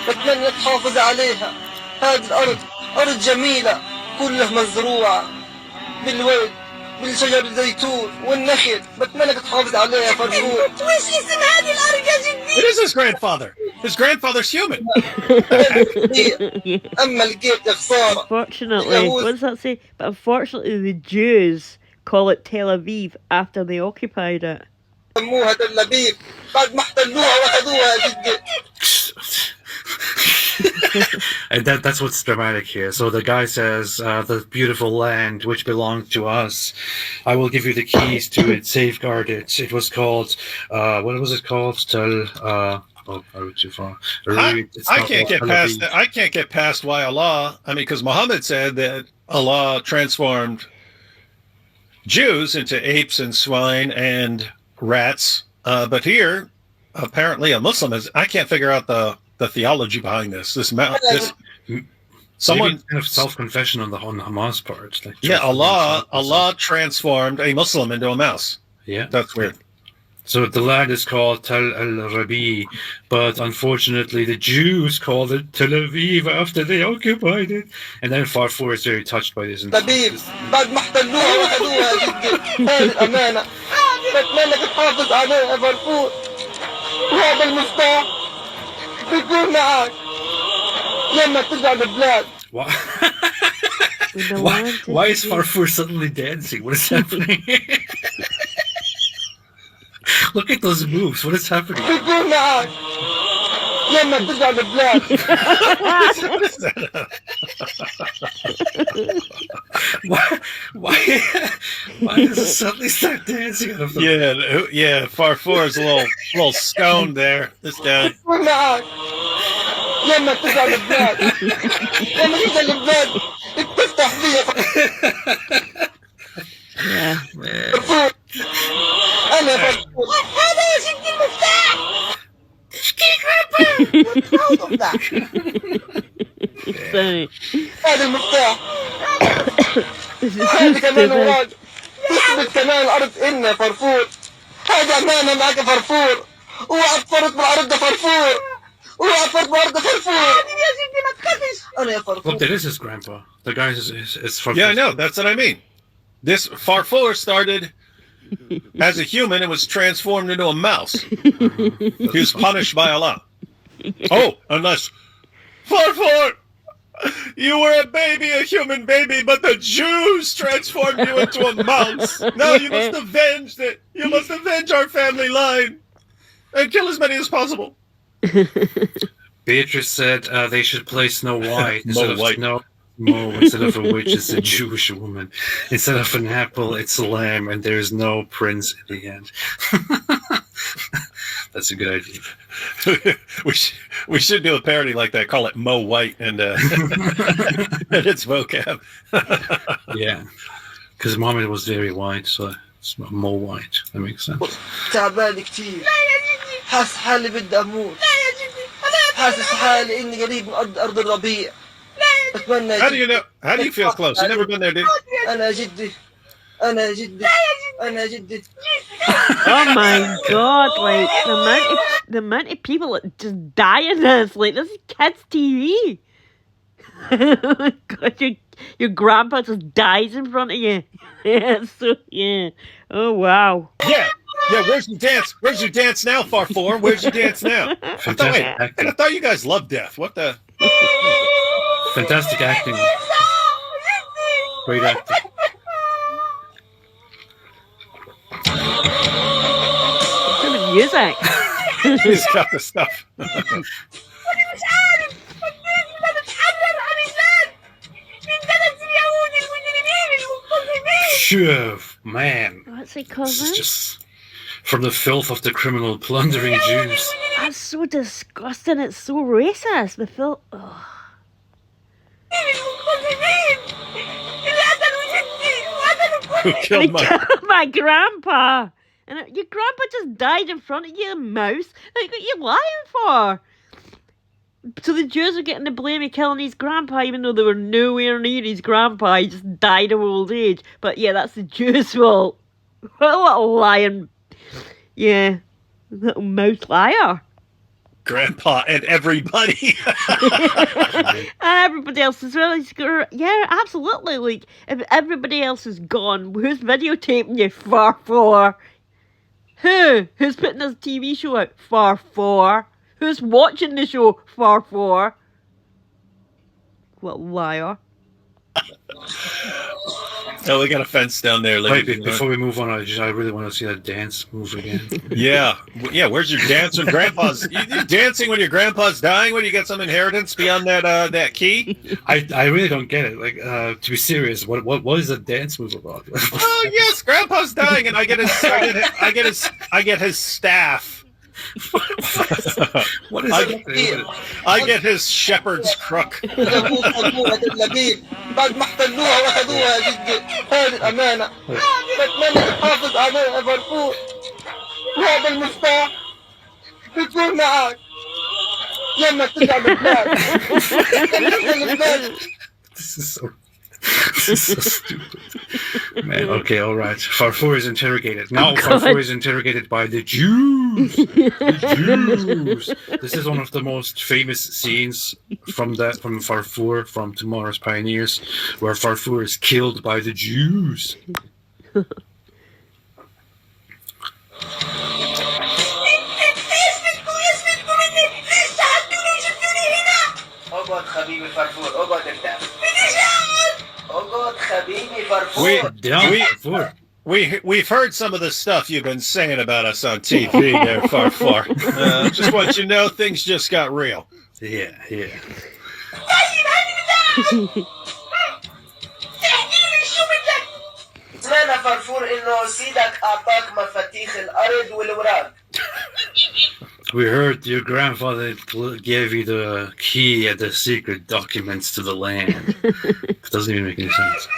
بتمنى تحافظ عليها. هذه الأرض أرض جميلة كلها مزروعة بالورد بالشجر الزيتون والنخل. بتمنى تحافظ عليها يا فرفور. وش اسم هذه الأرض يا جدي؟ It is his grandfather. His grandfather's human. Unfortunately, what does that say? But unfortunately, the Jews call it Tel Aviv after they occupied it. And that's what's dramatic here. So the guy says, the beautiful land which belonged to us, I will give you the keys to it, safeguard it. It was called, what was it called? Oh, I went too far. I can't get past that. I can't get past why Allah. I mean, because Muhammad said that Allah transformed Jews into apes and swine and rats. But here, apparently, a Muslim is. I can't figure out the theology behind this. Someone kind of self-confession on the Hamas part. Like Allah transformed a Muslim into a mouse. Yeah, that's weird. So the land is called Tel al-Rabi, but unfortunately the Jews called it Tel Aviv after they occupied it. And then Farfour is very touched by this. بعد ما احتلوها واخذوها جدا هذه الامانه بتمنى تحافظ عليها يا فرفور وهذا المفتاح بيكون معك لما ترجع البلاد. Why is Farfour suddenly dancing? What is happening? Look at those moves. What is happening? بيكون معك لما ترجع البلاد. Why does it suddenly start dancing out of the Yeah, Farfour is a little stoned there. This guy. بيكون معك لما ترجع البلاد. لما ترجع البلاد تفتح فيها. فرفور أنا فرفور هذا يا سيدي المفتاح. هذا المفتاح هذا كمان وراك تثبت كمان الأرض إلنا فرفور. هذا أمانة معك فرفور. اوعى تفرط بالأرض ده فرفور. اوعى تفرط بالأرض ده فرفور. يا سيدي ما تخافش. أنا يا فرفور. Look, that is his grandpa. The guy is Farfour. Yeah, I know. That's what I mean. This Farfour started as a human and was transformed into a mouse. He was punished by Allah. Oh, unless Farfour, you were a baby, a human baby, but the Jews transformed you into a mouse. Now you must avenge it. You must avenge our family line and kill as many as possible. Beatrice said they should play Snow White instead of instead of a witch, it's a Jewish woman. Instead of an apple, it's a lamb, and there's no prince in the end. That's a good idea. we should do a parody like that. Call it Mo White and its vocab. Yeah, because Muhammad was very white, so it's Mo White. That makes sense. تعبان كتير. حاسس حالي بدي أموت. حاسس حالي إني قريب من أرض الربيع. How do you know? How do you feel close? You never been there, dude? أنا جدي. أنا جدي. أنا جدي. Oh my god, like the amount of people that just die in this, like this is kids' TV. Oh my god, your grandpa just dies in front of you. Yeah. Oh wow. Yeah. Where's your dance? Where's your dance now, Farfour? Where's your dance now? I thought you guys loved death. What the? Fantastic acting. Great acting. Some music. He's got the stuff. Sure, man. What's it called? This is just from the filth of the criminal plundering Jews. That's so disgusting. It's so racist. The filth. Oh. Who killed my grandpa? And your grandpa just died in front of you, mouse. Like, what are you lying for? So the Jews are getting the blame of killing his grandpa, even though they were nowhere near his grandpa. He just died of old age. But yeah, that's the Jews' fault. What a little lying. Yeah, little mouse liar. Grandpa and everybody. And everybody else as well. Yeah, absolutely. Like, if everybody else is gone, who's videotaping you? Farfour. Who's putting this TV show out? Farfour. Who's watching the show? Farfour. What liar. Oh, we got a fence down there. Wait, before we move on, I really want to see that dance move again. Yeah. Where's your dance when Grandpa's? You dancing when your Grandpa's dying? When you get some inheritance beyond that key? I really don't get it. Like, to be serious, what is that dance move about? Oh yes, Grandpa's dying, and I get his staff What is it? I get his shepherd's crook. بعد ما احتلوها واخذوها يا جدي هذه الامانه بتمنى تحافظ عليها يا فرفور وهذا المفتاح بيكون معك لما ترجع لبنان. This is so stupid. Man, okay, all right. Farfour is interrogated. Now Farfour is interrogated by the Jews. The Jews. This is one of the most famous scenes from Farfour, from Tomorrow's Pioneers, where Farfour is killed by the Jews. We've heard some of the stuff you've been saying about us on TV there, Farfour. Just want you to know things just got real. Yeah. سمعنا فرفور انه سيدك اعطاك مفاتيح الارض والوراق. We heard your grandfather gave you the key and the secret documents to the land. It doesn't even make any sense.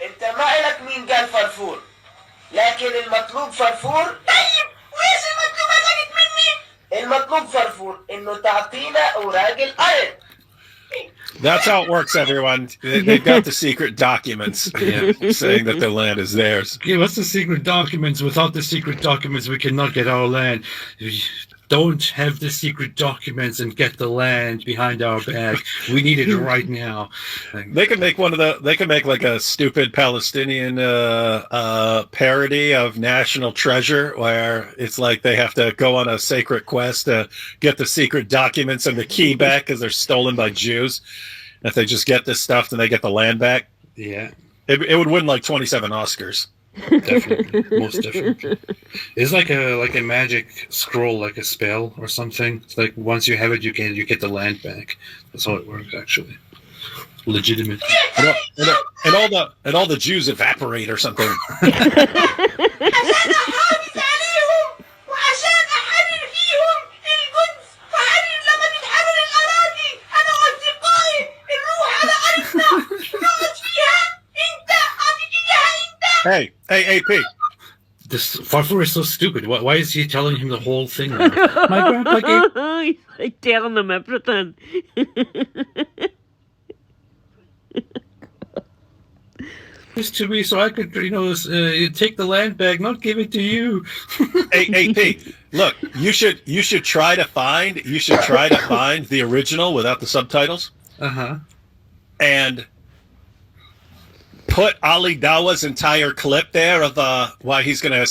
انت ما لك مين قال فرفور لكن المطلوب فرفور. طيب وايش المطلوب هذاك مني؟ المطلوب فرفور انه تعطينا اوراق الارض. That's how it works, everyone. They've got the secret documents saying that the land is theirs. Yeah, what's the secret documents? Without the secret documents, we cannot get our land. Don't have the secret documents and get the land behind our back. We need it right now. They can make they can make like a stupid Palestinian parody of National Treasure, where it's like they have to go on a sacred quest to get the secret documents and the key back because they're stolen by Jews. If they just get this stuff, then they get the land back. Yeah. It would win like 27 Oscars. Definitely, most definitely. It's like a magic scroll, like a spell or something. It's like once you have it, you get the land back. That's how it works, actually. Legitimate. And all the Jews evaporate or something. Hey, AP. This Farfour is so stupid. Why is he telling him the whole thing? My grandpa gave... He's like telling him everything. This to me so I could, take the land back, not give it to you. Hey, AP, look, you should try to find the original without the subtitles. And put Ali Dawa's entire clip there of why he's gonna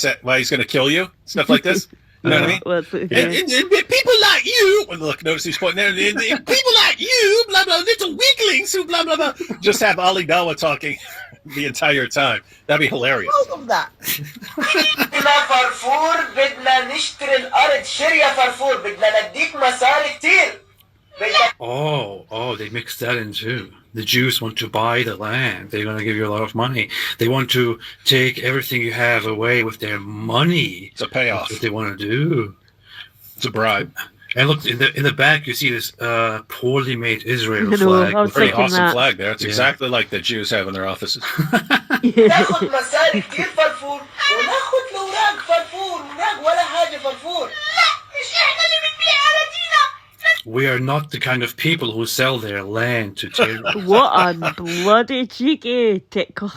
kill you, stuff like this. You know what I mean? And people like you. Well, look, notice he's pointing there. And people like you, blah blah, little weaklings who blah blah blah. Just have Ali Dawa talking the entire time. That'd be hilarious. All of that. بدنا فرفور بدنا نشتري الأرض شرية فرفور بدنا نديك مصاري كتير. Oh, they mixed that in too. The Jews want to buy the land. They're going to give you a lot of money. They want to take everything you have away with their money. It's a payoff. That's what they want to do. It's a bribe. And look, in the back, you see this poorly made Israel flag. Pretty awesome flag there. It's exactly like the Jews have in their offices. ناخد مصاري كتير فرفور وناخد الأوراق فرفور وناخد ولا حاجة فرفور. لا مش إحنا اللي بنبيع أراضينا. We are not the kind of people who sell their land to terrorists. What a bloody cheeky terrorists.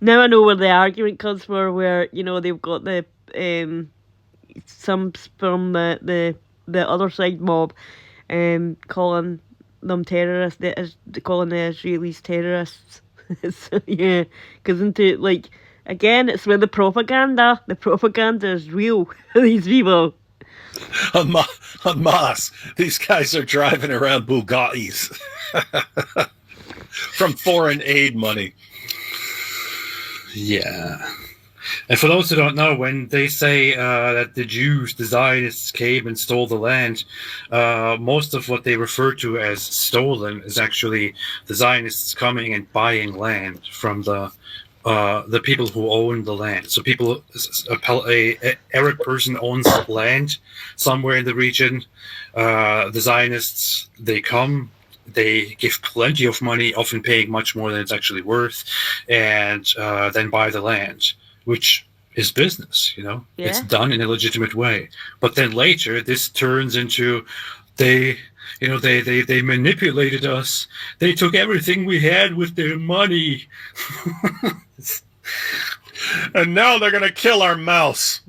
Now I know where the argument comes from, where, they've got the some from the other side mob calling them terrorists, calling the Israelis terrorists. So, yeah, because again, it's where the propaganda is real. These people. Hamas. These guys are driving around Bugattis from foreign aid money. Yeah. And for those who don't know, when they say that the Jews, the Zionists, came and stole the land, most of what they refer to as stolen is actually the Zionists coming and buying land from the the people who own the land. So a Arab person owns land somewhere in the region. The Zionists, they come, they give plenty of money, often paying much more than it's actually worth, and then buy the land, which is business. It's done in a legitimate way. But then later, this turns into they manipulated us. They took everything we had with their money. And now they're going to kill our mouse.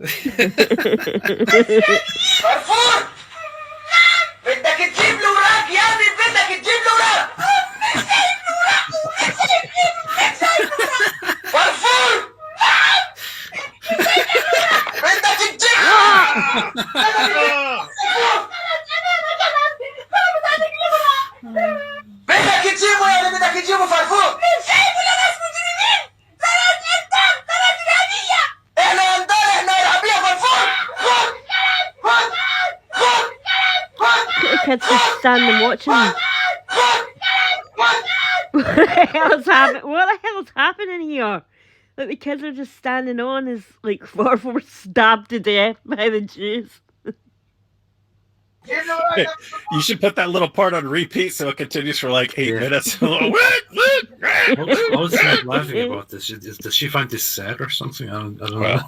Kids just standing watching. What the hell is happening here? Like, the kids are just standing on as like Farfor stabbed to death by the Jews. Hey, you should put that little part on repeat so it continues for like 8 minutes. I was not laughing about this. Does she find this sad or something? I don't know.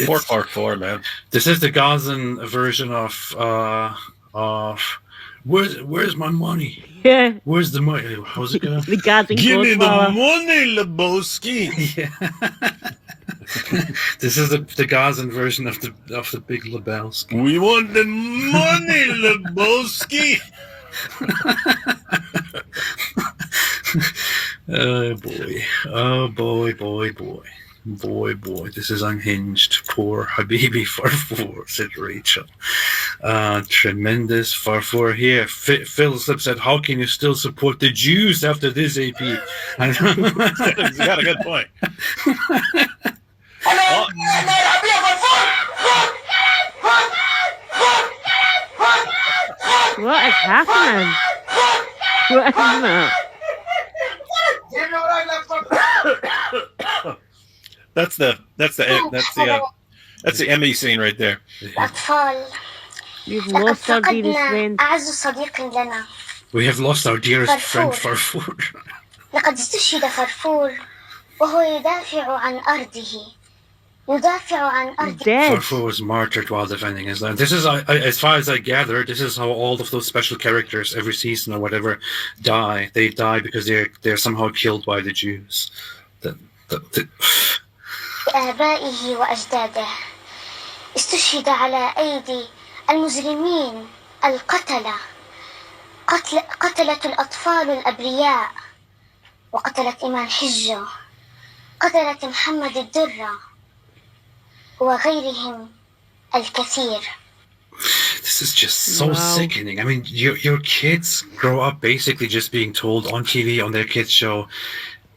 444, man. This is the Gazan version of where's my money? Yeah. Where's the money? How's it gonna? The Gazan Give me the money, Lebowski. Yeah. This is the Gazan version of the Big Lebowski. We want the money, Lebowski. Oh boy! Oh boy! This is unhinged. Poor Habibi Farfor, said Rachel. Tremendous Farfor here. Phil said, "How can you still support the Jews after this, AP?" You got a good point. What is happening? What is that? That's the Emmy scene right there. We've lost our dearest friend. We have lost our dearest friend Farfor. لقد استشهد فرفور وهو يدافع عن أرضه. Farfor was martyred while defending his land. This is, as far as I gather, this is how all of those special characters every season or whatever die. They die because they're somehow killed by the Jews. آبائه وأجداده استشهد على أيدي المجرمين القتلة قتلت الأطفال الأبرياء وقتلت إيمان حجة قتلت محمد الدرة وغيرهم الكثير. This is just so sickening. I mean, your kids grow up basically just being told on TV, on their kids show,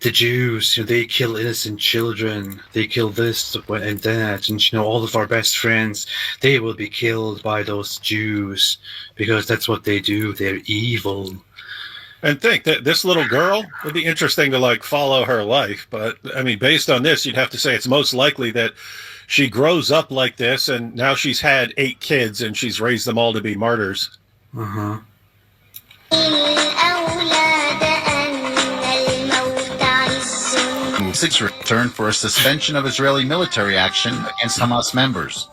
the Jews, they kill innocent children, they kill this and that, and all of our best friends, they will be killed by those Jews because that's what they do. They're evil. And think that this little girl would be interesting to follow her life, but I mean, based on this, you'd have to say it's most likely that she grows up like this, and now she's had 8 kids, and she's raised them all to be martyrs. Uh-huh. Returned for a suspension of Israeli military action against Hamas members.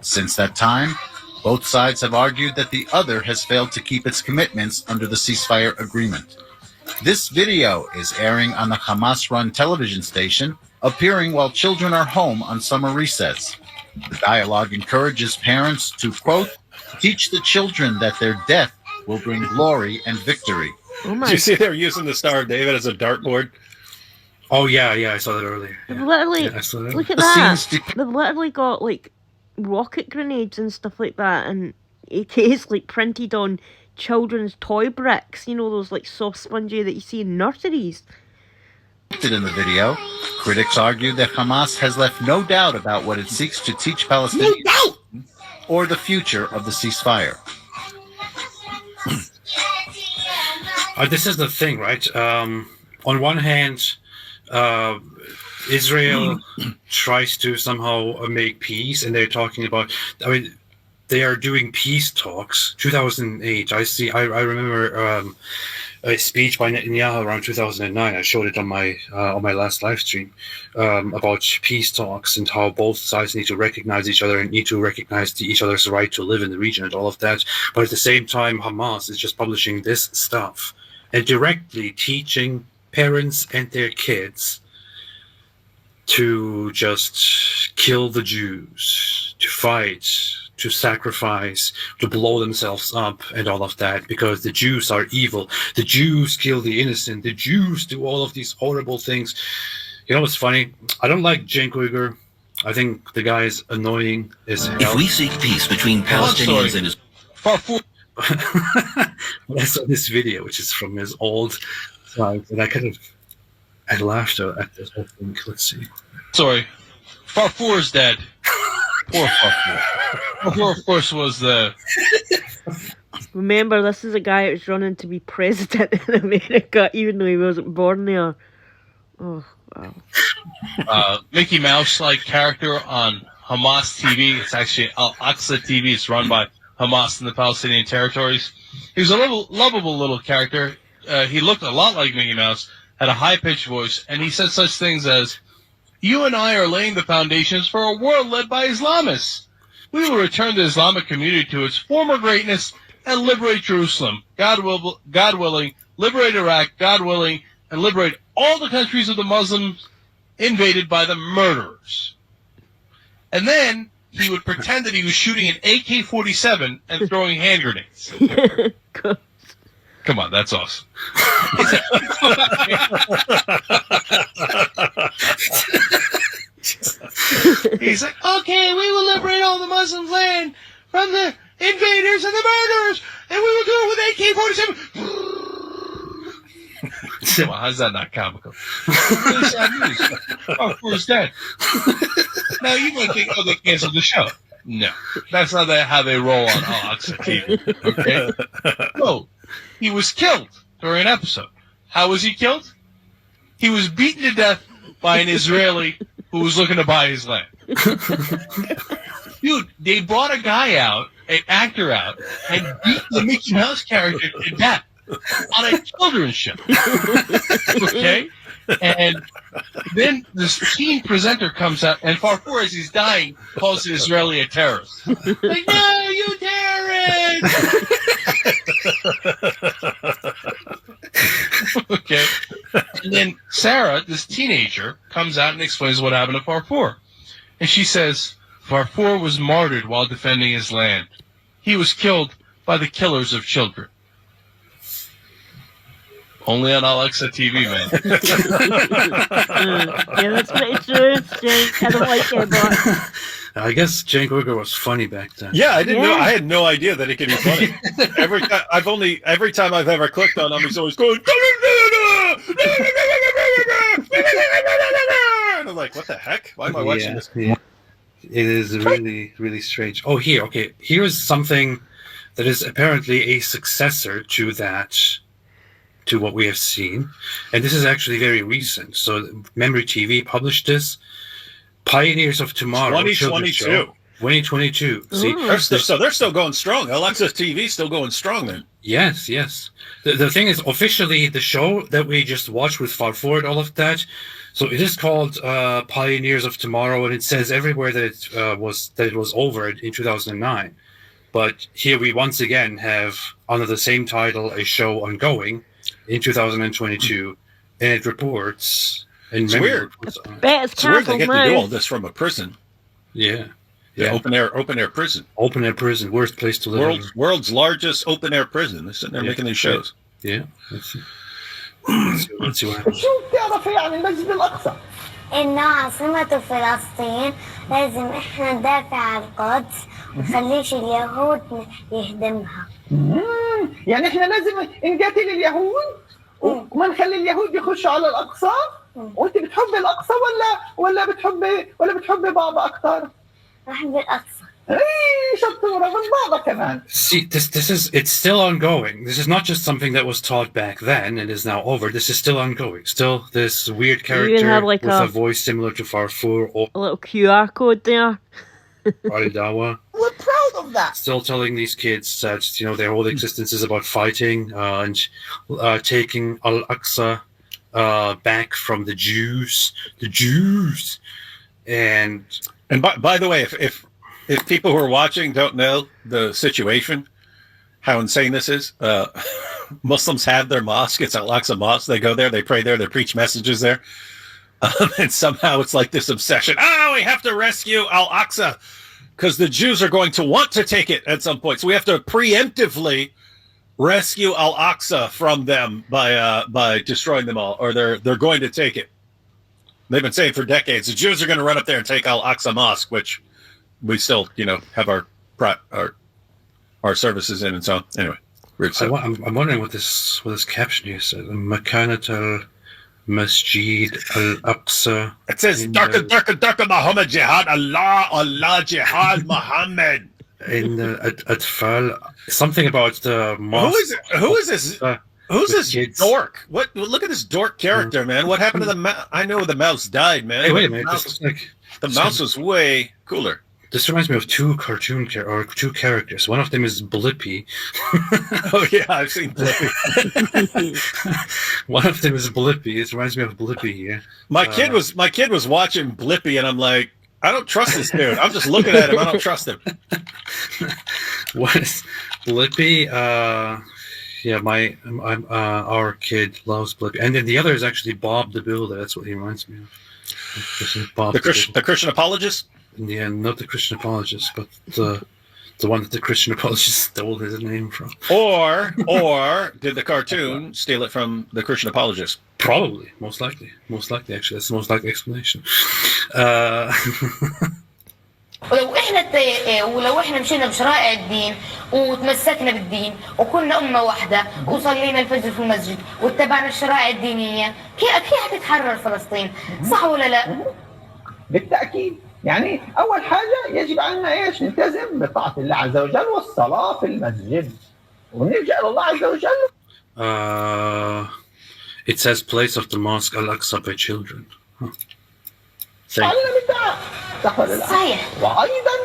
Since that time, both sides have argued that the other has failed to keep its commitments under the ceasefire agreement. This video is airing on the Hamas-run television station, appearing while children are home on summer recess. The dialogue encourages parents to, quote, teach the children that their death will bring glory and victory. Did you see they were using the Star of David as a dartboard? Oh, yeah, I saw that earlier. Yeah. Literally, I saw that. Look at that. They've literally got, rocket grenades and stuff like that, and AKs, printed on children's toy bricks. Those, soft spongy that you see in nurseries. In the video, critics argue that Hamas has left no doubt about what it seeks to teach Palestinians or the future of the ceasefire. This is the thing, right? On one hand, Israel tries to somehow make peace, and they're talking about. I mean, they are doing peace talks. 2008. I remember a speech by Netanyahu around 2009. I showed it on my last live stream about peace talks and how both sides need to recognize each other and need to recognize each other's right to live in the region and all of that. But at the same time, Hamas is just publishing this stuff and directly teaching parents and their kids to just kill the Jews, to fight, to sacrifice, to blow themselves up and all of that, because the Jews are evil. The Jews kill the innocent. The Jews do all of these horrible things. You know what's funny? I don't like Cenk Uygur. I think the guy is annoying as hell. If we seek peace between Palestinians and Israel... I saw this video, which is from his old site, and I laughed at this whole thing. Let's see. Sorry. Farfour is dead. Poor Farfour. Farfour, of course, was the... Remember, this is a guy that's running to be president in America, even though he wasn't born there. Oh, wow. Mickey Mouse-like character on Hamas TV. It's actually Al-Aqsa TV. It's run by Hamas in the Palestinian territories. He was a lovable little character. He looked a lot like Mickey Mouse, had a high-pitched voice, and he said such things as, "You and I are laying the foundations for a world led by Islamists. We will return the Islamic community to its former greatness and liberate Jerusalem. God willing, liberate Iraq, God willing, and liberate all the countries of the Muslims invaded by the murderers." And then he would pretend that he was shooting an AK-47 and throwing hand grenades. Come on, that's awesome. He's like, "Okay, we will liberate all the Muslim land from the invaders and the murderers, and we will do it with AK-47. Come on, how's that not comical? Really sad news. Oh, who's dead? Now you might think, oh, they canceled the show. No, that's not how they roll on Al-Aqsa TV. Okay? No, he was killed during an episode. How was he killed? He was beaten to death by an Israeli who was looking to buy his land. Dude, they brought a guy out, an actor out, and beat the Mickey Mouse character to death on a children's show. Okay? And then this teen presenter comes out, and Farfour, as he's dying, calls the Israeli a terrorist. Like, "No, you terrorist!" Okay. And then Sarah, this teenager, comes out and explains what happened to Farfour. And she says, "Farfour was martyred while defending his land. He was killed by the killers of children." Only on Al-Aqsa TV, man. Yeah, that's pretty true. I don't like it, but... I guess Cenk Uygur was funny back then. Yeah, I didn't know. I had no idea that he could be funny. Every time I've ever clicked on him, he's always going. And I'm like, what the heck? Why am I watching this? Yeah. It is really, really strange. Oh, here's something that is apparently a successor to that. To what we have seen, and this is actually very recent. So, Memory TV published this. Pioneers of Tomorrow, 2022. 2022. See, they're still going strong. Al-Aqsa TV still going strong then. Yes. The thing is, officially, the show that we just watched with Farfour and all of that. So it is called Pioneers of Tomorrow, and it says everywhere that it was over in 2009. But here we once again have under the same title a show ongoing in 2022, and it reports. It's weird. It's weird they get to do all this from a prison. Yeah. Open air prison. Open air prison, worst place to live. World's largest open air prison. They're sitting there making these shows. Yeah. Let's see what happens. شو بتعرفي عن المسجد الأقصى؟ إنه عاصمة فلسطين لازم إحنا ندافع عن القدس ونخليش اليهود يهدمها. يعني إحنا لازم نقاتل اليهود وما نخلي اليهود يخشوا على الأقصى؟ وأنت بتحبي الأقصى ولا بتحبي بابا أكثر؟ بحب الأقصى. See, this is it's still ongoing. This is not just something that was taught back then and is now over. This is still ongoing. Still, this weird character have, like, with a voice similar to Farfur or a little QR code there. Aridawa. We're proud of that. Still telling these kids that their whole existence is about fighting and taking Al-Aqsa back from the Jews. The Jews. And by the way, if people who are watching don't know the situation, how insane this is, Muslims have their mosque. It's Al-Aqsa Mosque. They go there, they pray there, they preach messages there. And somehow it's like this obsession. We have to rescue Al-Aqsa because the Jews are going to want to take it at some point. So we have to preemptively rescue Al-Aqsa from them by destroying them all, or they're going to take it. They've been saying for decades, the Jews are going to run up there and take Al-Aqsa Mosque, which we still, have our services in and so on. Anyway, I'm wondering what this caption here says. Makanat al-Masjid al-Aqsa. It says, Darka Muhammad Jihad, Allah Jihad Muhammad. In Atfal, something about the mosque. Who is this? Who's this kids? Dork? What? Look at this dork character, man. What happened to the mouse? I know the mouse died, man. Hey, wait a minute. The mouse was way cooler. This reminds me of two characters. One of them is Blippi. Oh yeah, I've seen Blippi. One of them is Blippi. It reminds me of Blippi here. My kid was watching Blippi, and I'm like, I don't trust this dude. I'm just looking at him. I don't trust him. What is Blippi? Our kid loves Blippi, and then the other is actually Bob the Builder. That's what he reminds me of. Bob the Christian apologist. Yeah, not the Christian apologist, but the one that the Christian apologist stole his name from. Or did the cartoon steal it from the Christian apologist? Probably, most likely. Actually, that's the most likely explanation. ولو احنا مشينا بشرائع الدين وتمسكنا بالدين وكنا أمة واحدة وصلينا الفجر في المسجد واتبعنا الشرائع الدينية كيف هتتحرر فلسطين؟ صح ولا لا؟ بالتأكيد. يعني أول حاجة يجب علينا نلتزم بطاعة الله عز وجل والصلاة في المسجد ونرجع لله عز وجل. It says place of the mosque Al-Aqsa by children. صحيح. وأيضا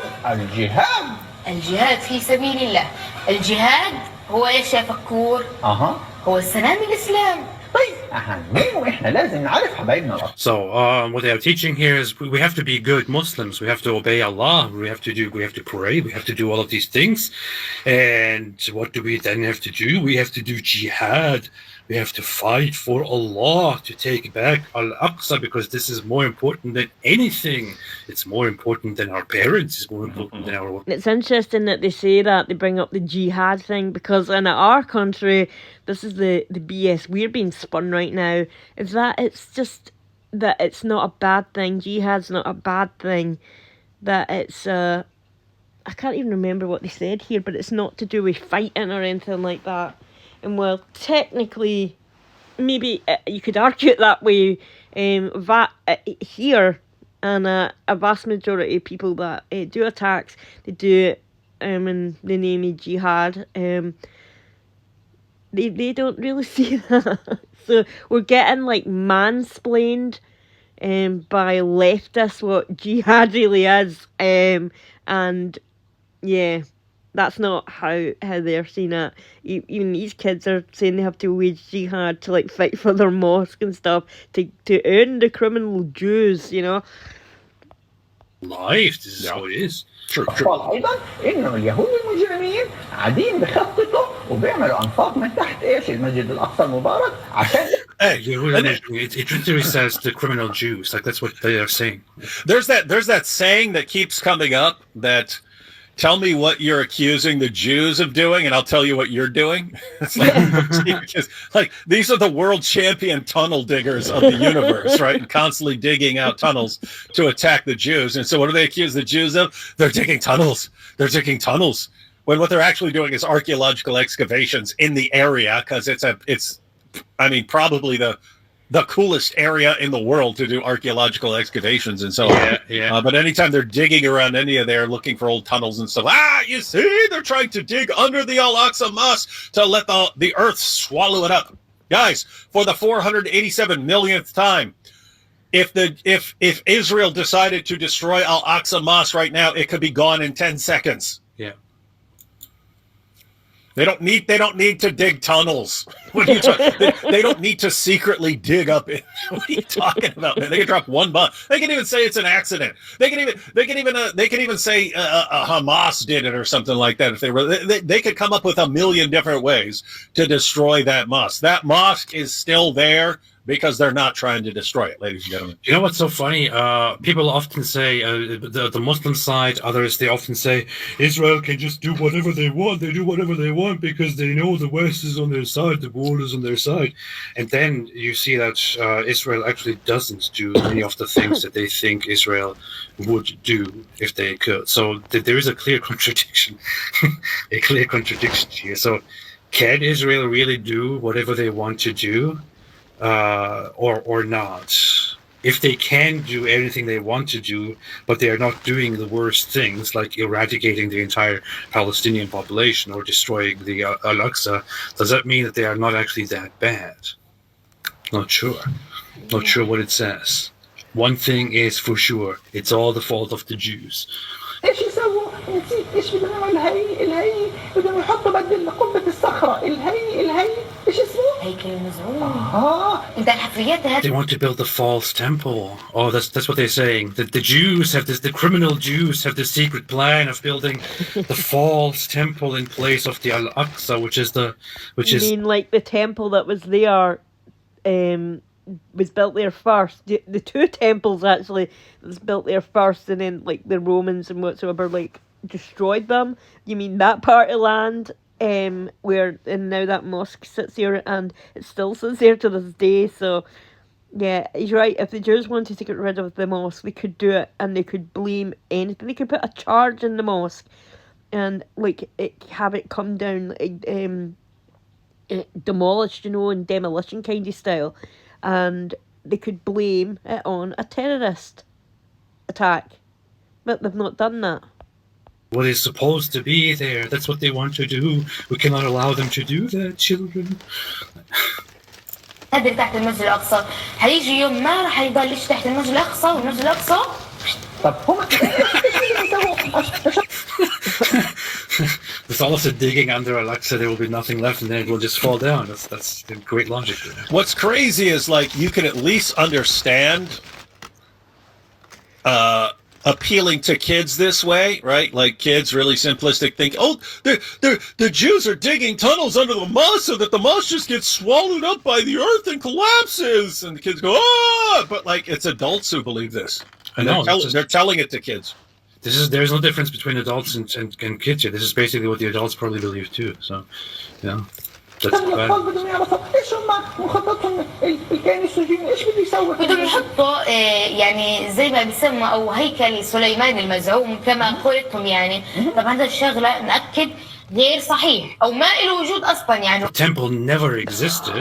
الجهاد في سبيل الله. الجهاد هو ايش يا فكور؟ هو السلام الإسلام. So what they are teaching here is we have to be good Muslims. We have to obey Allah. We have to pray. We have to do all of these things. And what do we then have to do? We have to do jihad. We have to fight for Allah to take back Al-Aqsa because this is more important than anything. It's more important than our parents. It's more important than our... It's interesting that they say that, they bring up the jihad thing, because in our country, this is the BS we're being spun right now, is that it's just that it's not a bad thing. Jihad's not a bad thing. That it's... I can't even remember what they said here, but it's not to do with fighting or anything like that. And well, technically, maybe you could argue it that way. Here, and a vast majority of people that do attacks, they do it in the name of jihad. They don't really see that. So we're getting like mansplained by leftists what jihad really is. And yeah. That's not how they're seeing it. Even these kids are saying they have to wage jihad to like fight for their mosque and stuff to earn the criminal Jews, you know. Life, this is how it is. True. وأيضا إنه اليهود المجرمين قاعدين بخططوا وبيعملوا أنفاق من تحت المسجد الأقصى المبارك عشان. It literally says the criminal Jews. Like that's what they are saying. There's that saying that keeps coming up that. Tell me what you're accusing the Jews of doing, and I'll tell you what you're doing. It's like these are the world champion tunnel diggers of the universe, right? And constantly digging out tunnels to attack the Jews. And so what do they accuse the Jews of? They're digging tunnels. When what they're actually doing is archaeological excavations in the area, because it's probably the the coolest area in the world to do archaeological excavations and so on. But anytime they're digging around any of there looking for old tunnels and stuff, you see, they're trying to dig under the Al-Aqsa Mosque to let the earth swallow it up. Guys, for the 487 millionth time, if Israel decided to destroy Al-Aqsa Mosque right now, it could be gone in 10 seconds. Yeah. They don't need to dig tunnels. What are you they don't need to secretly dig up it. What are you talking about, man? They can drop one bomb. They can even say it's an accident. They can even say Hamas did it or something like that. If they could come up with a million different ways to destroy that mosque. That mosque is still there because they're not trying to destroy it, ladies and gentlemen. You know what's so funny? People often say, the Muslim side, others, they often say, Israel can just do whatever they want. They do whatever they want because they know the West is on their side, the world is on their side. And then you see that Israel actually doesn't do any of the things that they think Israel would do if they could. So there is a clear contradiction, here. So can Israel really do whatever they want to do? Or not. If they can do anything they want to do, but they are not doing the worst things, like eradicating the entire Palestinian population or destroying the Al-Aqsa, does that mean that they are not actually that bad? Not sure. Not sure what it says. One thing is for sure, it's all the fault of the Jews. ايش يسووا؟ نسيت ايش بدهم يعملوا الهي بدهم يحطوا بدل قبة الصخرة الهي ايش اسمه؟ هيكل المزعوم. انت الحفريات هذه. They want to build a false temple. Oh, that's what they're saying. The Jews have this. The criminal Jews have this secret plan of building the false temple in place of the Al-Aqsa, which is. You mean like the temple that was there? Was built there first. The two temples actually was built there first, and then like the Romans and whatsoever like destroyed them. You mean that part of land, where and now that mosque sits here and it still sits there to this day. So yeah, he's right. If the Jews wanted to get rid of the mosque, they could do it, and they could blame anything. They could put a charge in the mosque, and like have it come down, demolished, in demolition kind of style. And they could blame it on a terrorist attack. But they've not done that. What is supposed to be there, that's what they want to do. We cannot allow them to do that, children. هذا تحت المسجد الأقصى هيجي يوم ما راح يضلش تحت المسجد الأقصى والمسجد الأقصى. طب هم With all of the digging under Al-Aqsa, there will be nothing left, and then it will just fall down. That's great logic. What's crazy is like you can at least understand appealing to kids this way, right? Like kids really simplistic think, the Jews are digging tunnels under the mosque so that the mosque just gets swallowed up by the earth and collapses, and the kids go, but like it's adults who believe this, and they're telling it to kids. There's no difference between adults and kids here. This is basically what the adults probably believe too. So, that's bad. بدهم يحطوا يعني زي ما بيسموا او هيكل سليمان المزعوم كما قلتم يعني. طبعا هذا الشغله نأكد غير صحيح او ما له وجود اصلا يعني. The temple never existed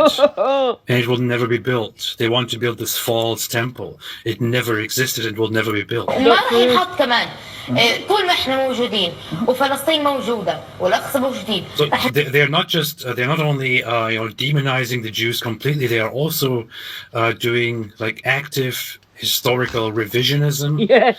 and it will never be built. They want to build this false temple. It never existed and will never be built. وما راح ينحط كمان طول ما احنا موجودين وفلسطين موجوده والاقصى موجودين. So they're not just they're not only demonizing the Jews completely. They are also doing like active historical revisionism. Yes.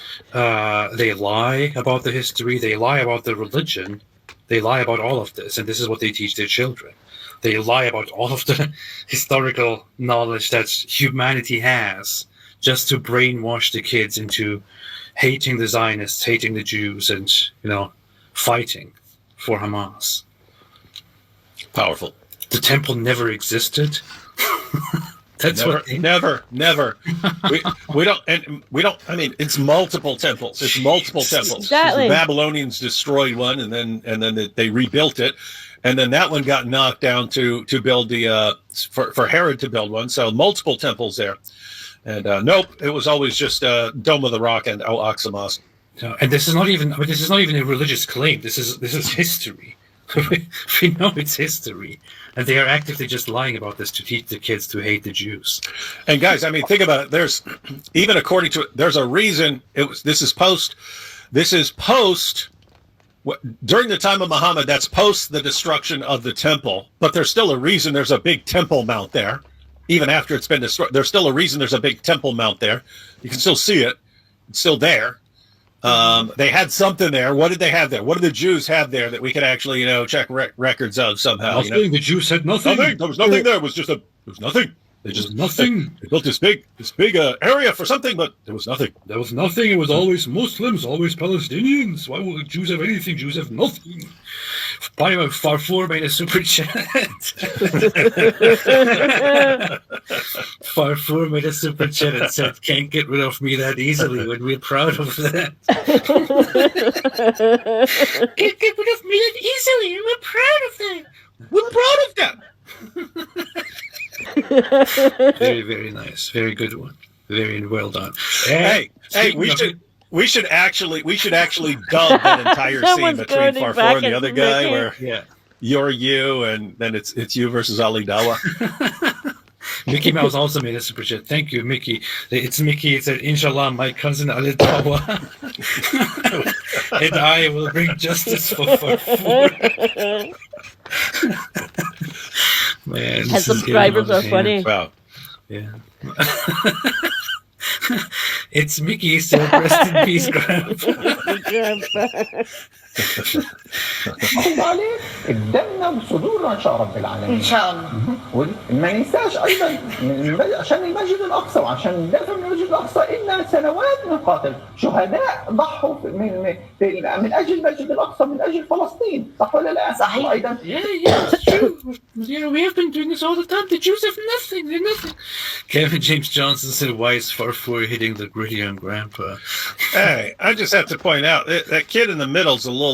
They lie about the history. They lie about the religion. They lie about all of this, and this is what they teach their children. They lie about all of the historical knowledge that humanity has, just to brainwash the kids into hating the Zionists, hating the Jews, and fighting for Hamas. Powerful. The temple never existed. That's never. We don't. I mean, it's multiple temples. It's multiple temples. Exactly. The Babylonians destroyed one, and then they rebuilt it, and then that one got knocked down to build the for Herod to build one. So multiple temples there, and nope, it was always just Dome of the Rock and Al-Aqsa Mosque. And this is not even a religious claim. This is history. We know it's history, and they are actively just lying about this to teach the kids to hate the Jews. And guys, I mean, think about it. There's even according to there's a reason this is post during the time of Muhammad. That's post the destruction of the temple, but there's still a reason there's a big temple mount there, even after it's been destroyed. There's still a reason there's a big temple mount there. You can still see it. It's still there. They had something there. What did they have there? What did the Jews have there that we could actually, check records of somehow? Nothing. The Jews had nothing. There was nothing there. It was just there was nothing. They just nothing. They built this big area for something, but there was nothing. There was nothing. It was always Muslims, always Palestinians. Why would the Jews have anything? Jews have nothing. Farfour made a super chat. Farfour made a super chat and said, "Can't get rid of me that easily." When we're proud of that. Can't get rid of me that easily. We're proud of that. We're proud of that. Very, very nice. Very good one. Very well done. Hey, we should actually dub that entire scene between Farfour and the other guy, where you're you, and then it's you versus Ali Dawa. Mickey Mouse also made a super chat. Thank you, Mickey. It's Mickey. It said, "Inshallah, my cousin Ali Dawa and I will bring justice for Farfour." Man, his subscribers are funny. Wow. Yeah. It's Mickey, so rest in peace, Grandpa. الله عليك قدامنا وصدورنا ان شاء رب العالمين ان شاء الله. وما ننساش ايضا عشان المسجد الاقصى وعشان ندافع من المسجد الاقصى إلنا سنوات نقاتل شهداء ضحوا من اجل المسجد الاقصى من اجل فلسطين صح ولا لا؟ صحيح. وايضا Yeah, it's true. We have been doing this all the time. The Jews have nothing. They're nothing. Kevin James Johnson said, "Why is Farfour hitting the gritty on Grandpa?" Hey, I just have to point out that kid in the middle's a little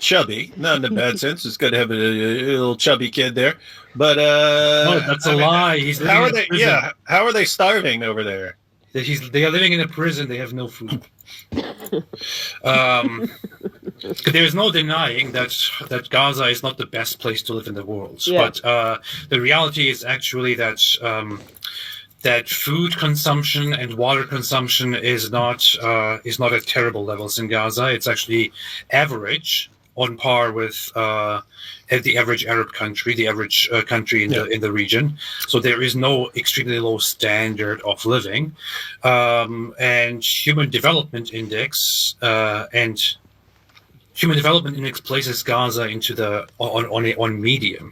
chubby. Not in a bad sense. It's good to have a little chubby kid there. But no, that's a lie. He's how are living in they? a prison. Yeah, how are they starving over there? They are living in a prison. They have no food. There is no denying that Gaza is not the best place to live in the world. Yeah. But the reality is actually that that food consumption and water consumption is not at terrible levels in Gaza. It's actually average, on par with the average Arab country, the average country in the region. So there is no extremely low standard of living, and Human Development Index places Gaza into on medium,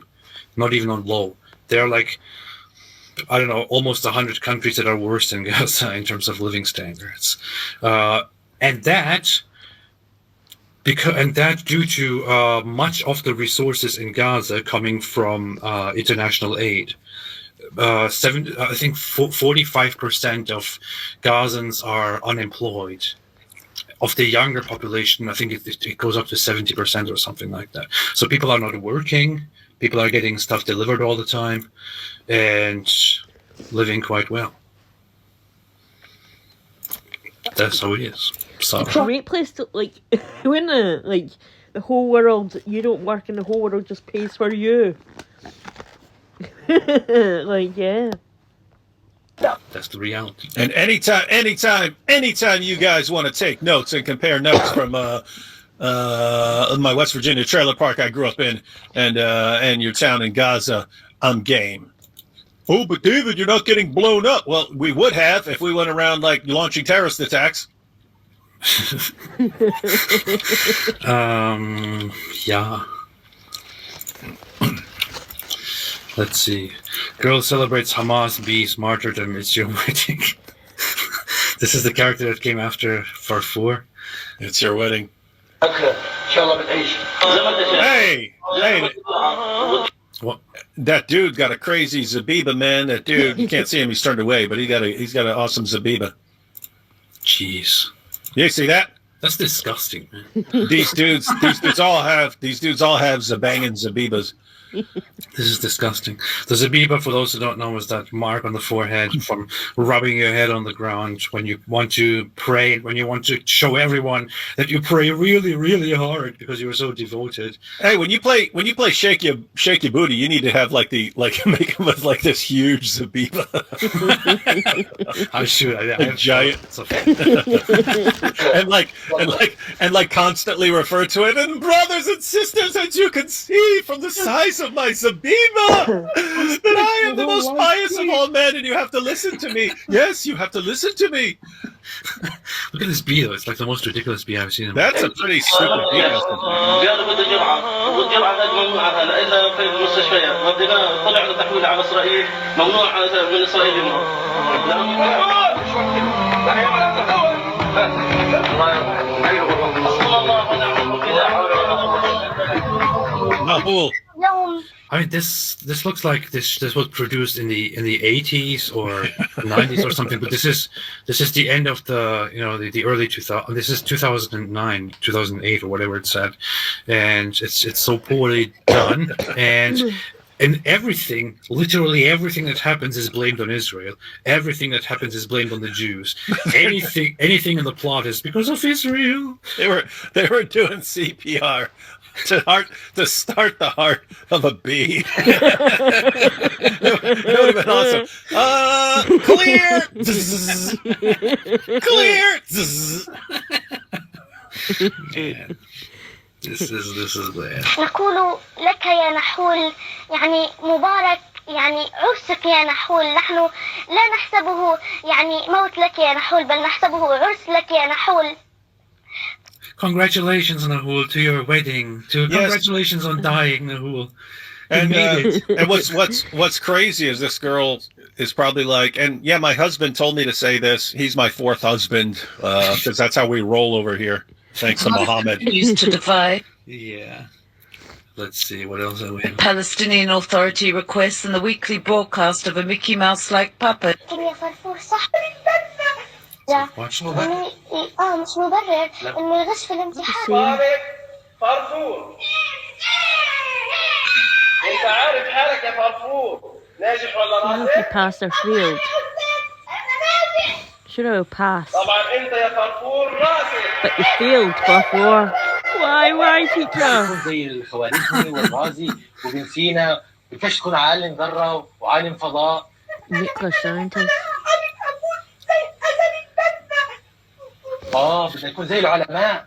not even on low. They're like, I don't know, almost 100 countries that are worse than Gaza in terms of living standards, and that due to much of the resources in Gaza coming from international aid. I think 45% of Gazans are unemployed. Of the younger population, I think it goes up to 70% or something like that. So people are not working. People are getting stuff delivered all the time, and living quite well. That's how it is. So It's a great place to, like, when the whole world, you don't work and the whole world just pays for you. Like, yeah. That's the reality. And anytime you guys want to take notes and compare notes from my West Virginia trailer park I grew up in and your town in Gaza, I'm game. Oh, but David, you're not getting blown up. Well, we would have if we went around like launching terrorist attacks. Yeah. Let's see. Girl celebrates Hamas B's martyrdom. It's your wedding. This is the character that came after Farfour. It's your wedding. Hey! What? That dude got a crazy Zabiba, man. That dude, you can't see him. He's turned away, but he's got an awesome Zabiba. Jeez. You see that? That's disgusting, man. These dudes all have Zabang and Zabibas. This is disgusting. The zabiba, for those who don't know, is that mark on the forehead from rubbing your head on the ground when you want to pray, when you want to show everyone that you pray really, really hard because you were so devoted. Hey, when you play shake your booty, you need to have make it with like this huge zabiba. I should. I have giant, and constantly refer to it. And brothers and sisters, as you can see from the size of my zabiba, that I am the most pious of all men, and you have to listen to me. Yes, you have to listen to me. Look at this bee, though. It's like the most ridiculous bee I've seen. That's a pretty stupid bee. I mean, this looks like this was produced in the 80s or 90s or something, but this is the end of the early 2000s. This is 2009, 2008 or whatever it said, and it's so poorly done, and everything, literally everything that happens is blamed on Israel. Everything that happens is blamed on the Jews. Anything in the plot is because of Israel. They were doing CPR to start the heart of a bee. It would have been awesome. Clear. Clear. Man. This is bad. نقول لك يا نحول يعني مبارك يعني عرسك يا نحول. نحن لا نحسبه يعني موت لك يا نحول بل نحسبه عرس لك يا نحول. Congratulations, Nahul, to your wedding. Congratulations on dying, Nahul. And what's crazy is this girl is probably like, and yeah, my husband told me to say this. He's my fourth husband because that's how we roll over here. Thanks to Muhammad. Used to defy. Yeah. Let's see, what else are we have? Palestinian Authority requests in the weekly broadcast of a Mickey Mouse-like puppet. مش مبرر انه يغش في الامتحان. فرفور انت عارف حالك يا فرفور ناجح ولا ناجح؟ He passed or failed. Should have passed. طبعا انت يا فرفور راسك. But you failed before. Why teacher? زي الخوارزمي والرازي وابن سينا بكش تكون عالم ذره وعالم فضاء. Nuclear scientist. بدنا نكون زي العلماء.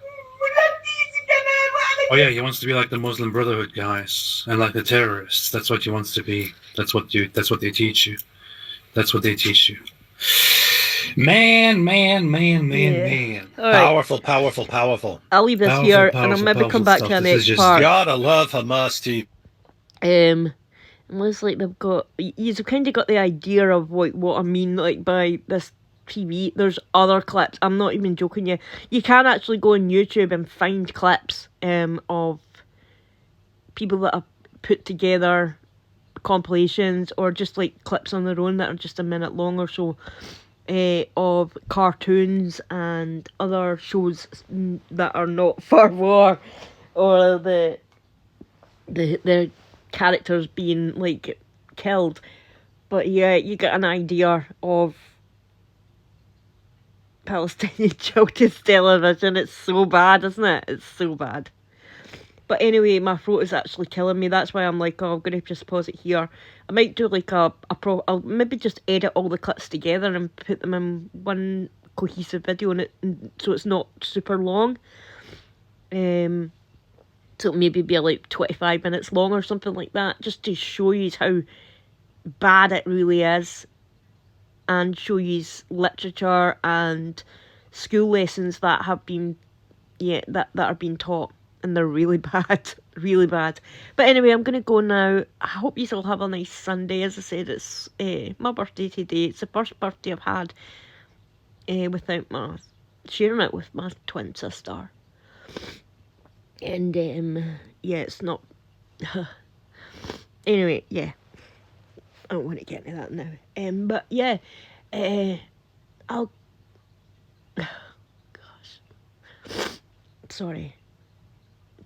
Oh yeah, he wants to be like the Muslim Brotherhood guys and like the terrorists. That's what he wants to be. That's what they teach you. That's what they teach you. Man. Right. Powerful. I'll leave this here and I'll maybe come back to the next part. Gotta love Hamas TV. It looks like they've got. You've kind of got the idea of what I mean, like by this TV. There's other clips. I'm not even joking you. You can actually go on YouTube and find clips of people that have put together compilations or just like clips on their own that are just a minute long or so of cartoons and other shows that are not for war or the characters being like killed. But yeah, you get an idea of Palestinian children's television. It's so bad, isn't it? It's so bad. But anyway, my throat is actually killing me. That's why I'm like, I'm going to just pause it here. I might do like I'll maybe just edit all the clips together and put them in one cohesive video on it, so it's not super long. So it'll maybe be like 25 minutes long or something like that, just to show you how bad it really is. And show you literature and school lessons that have been, that are being taught, and they're really bad, really bad. But anyway, I'm gonna go now. I hope you all have a nice Sunday. As I said, it's my birthday today. It's the first birthday I've had without sharing it with my twin sister. And it's not. Anyway, yeah. I don't want to get into that now. But yeah, I'll. Gosh, sorry.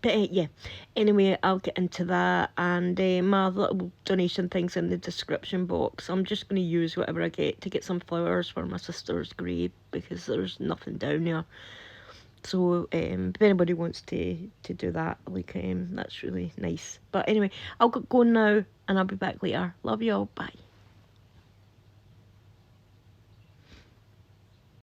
But yeah, Anyway, I'll get into that, and my little donation thing's in the description box. I'm just going to use whatever I get some flowers for my sister's grave, because there's nothing down there. So if anybody wants to do that, like, that's really nice. But anyway, I'll go now, and I'll be back later. Love you all. Bye.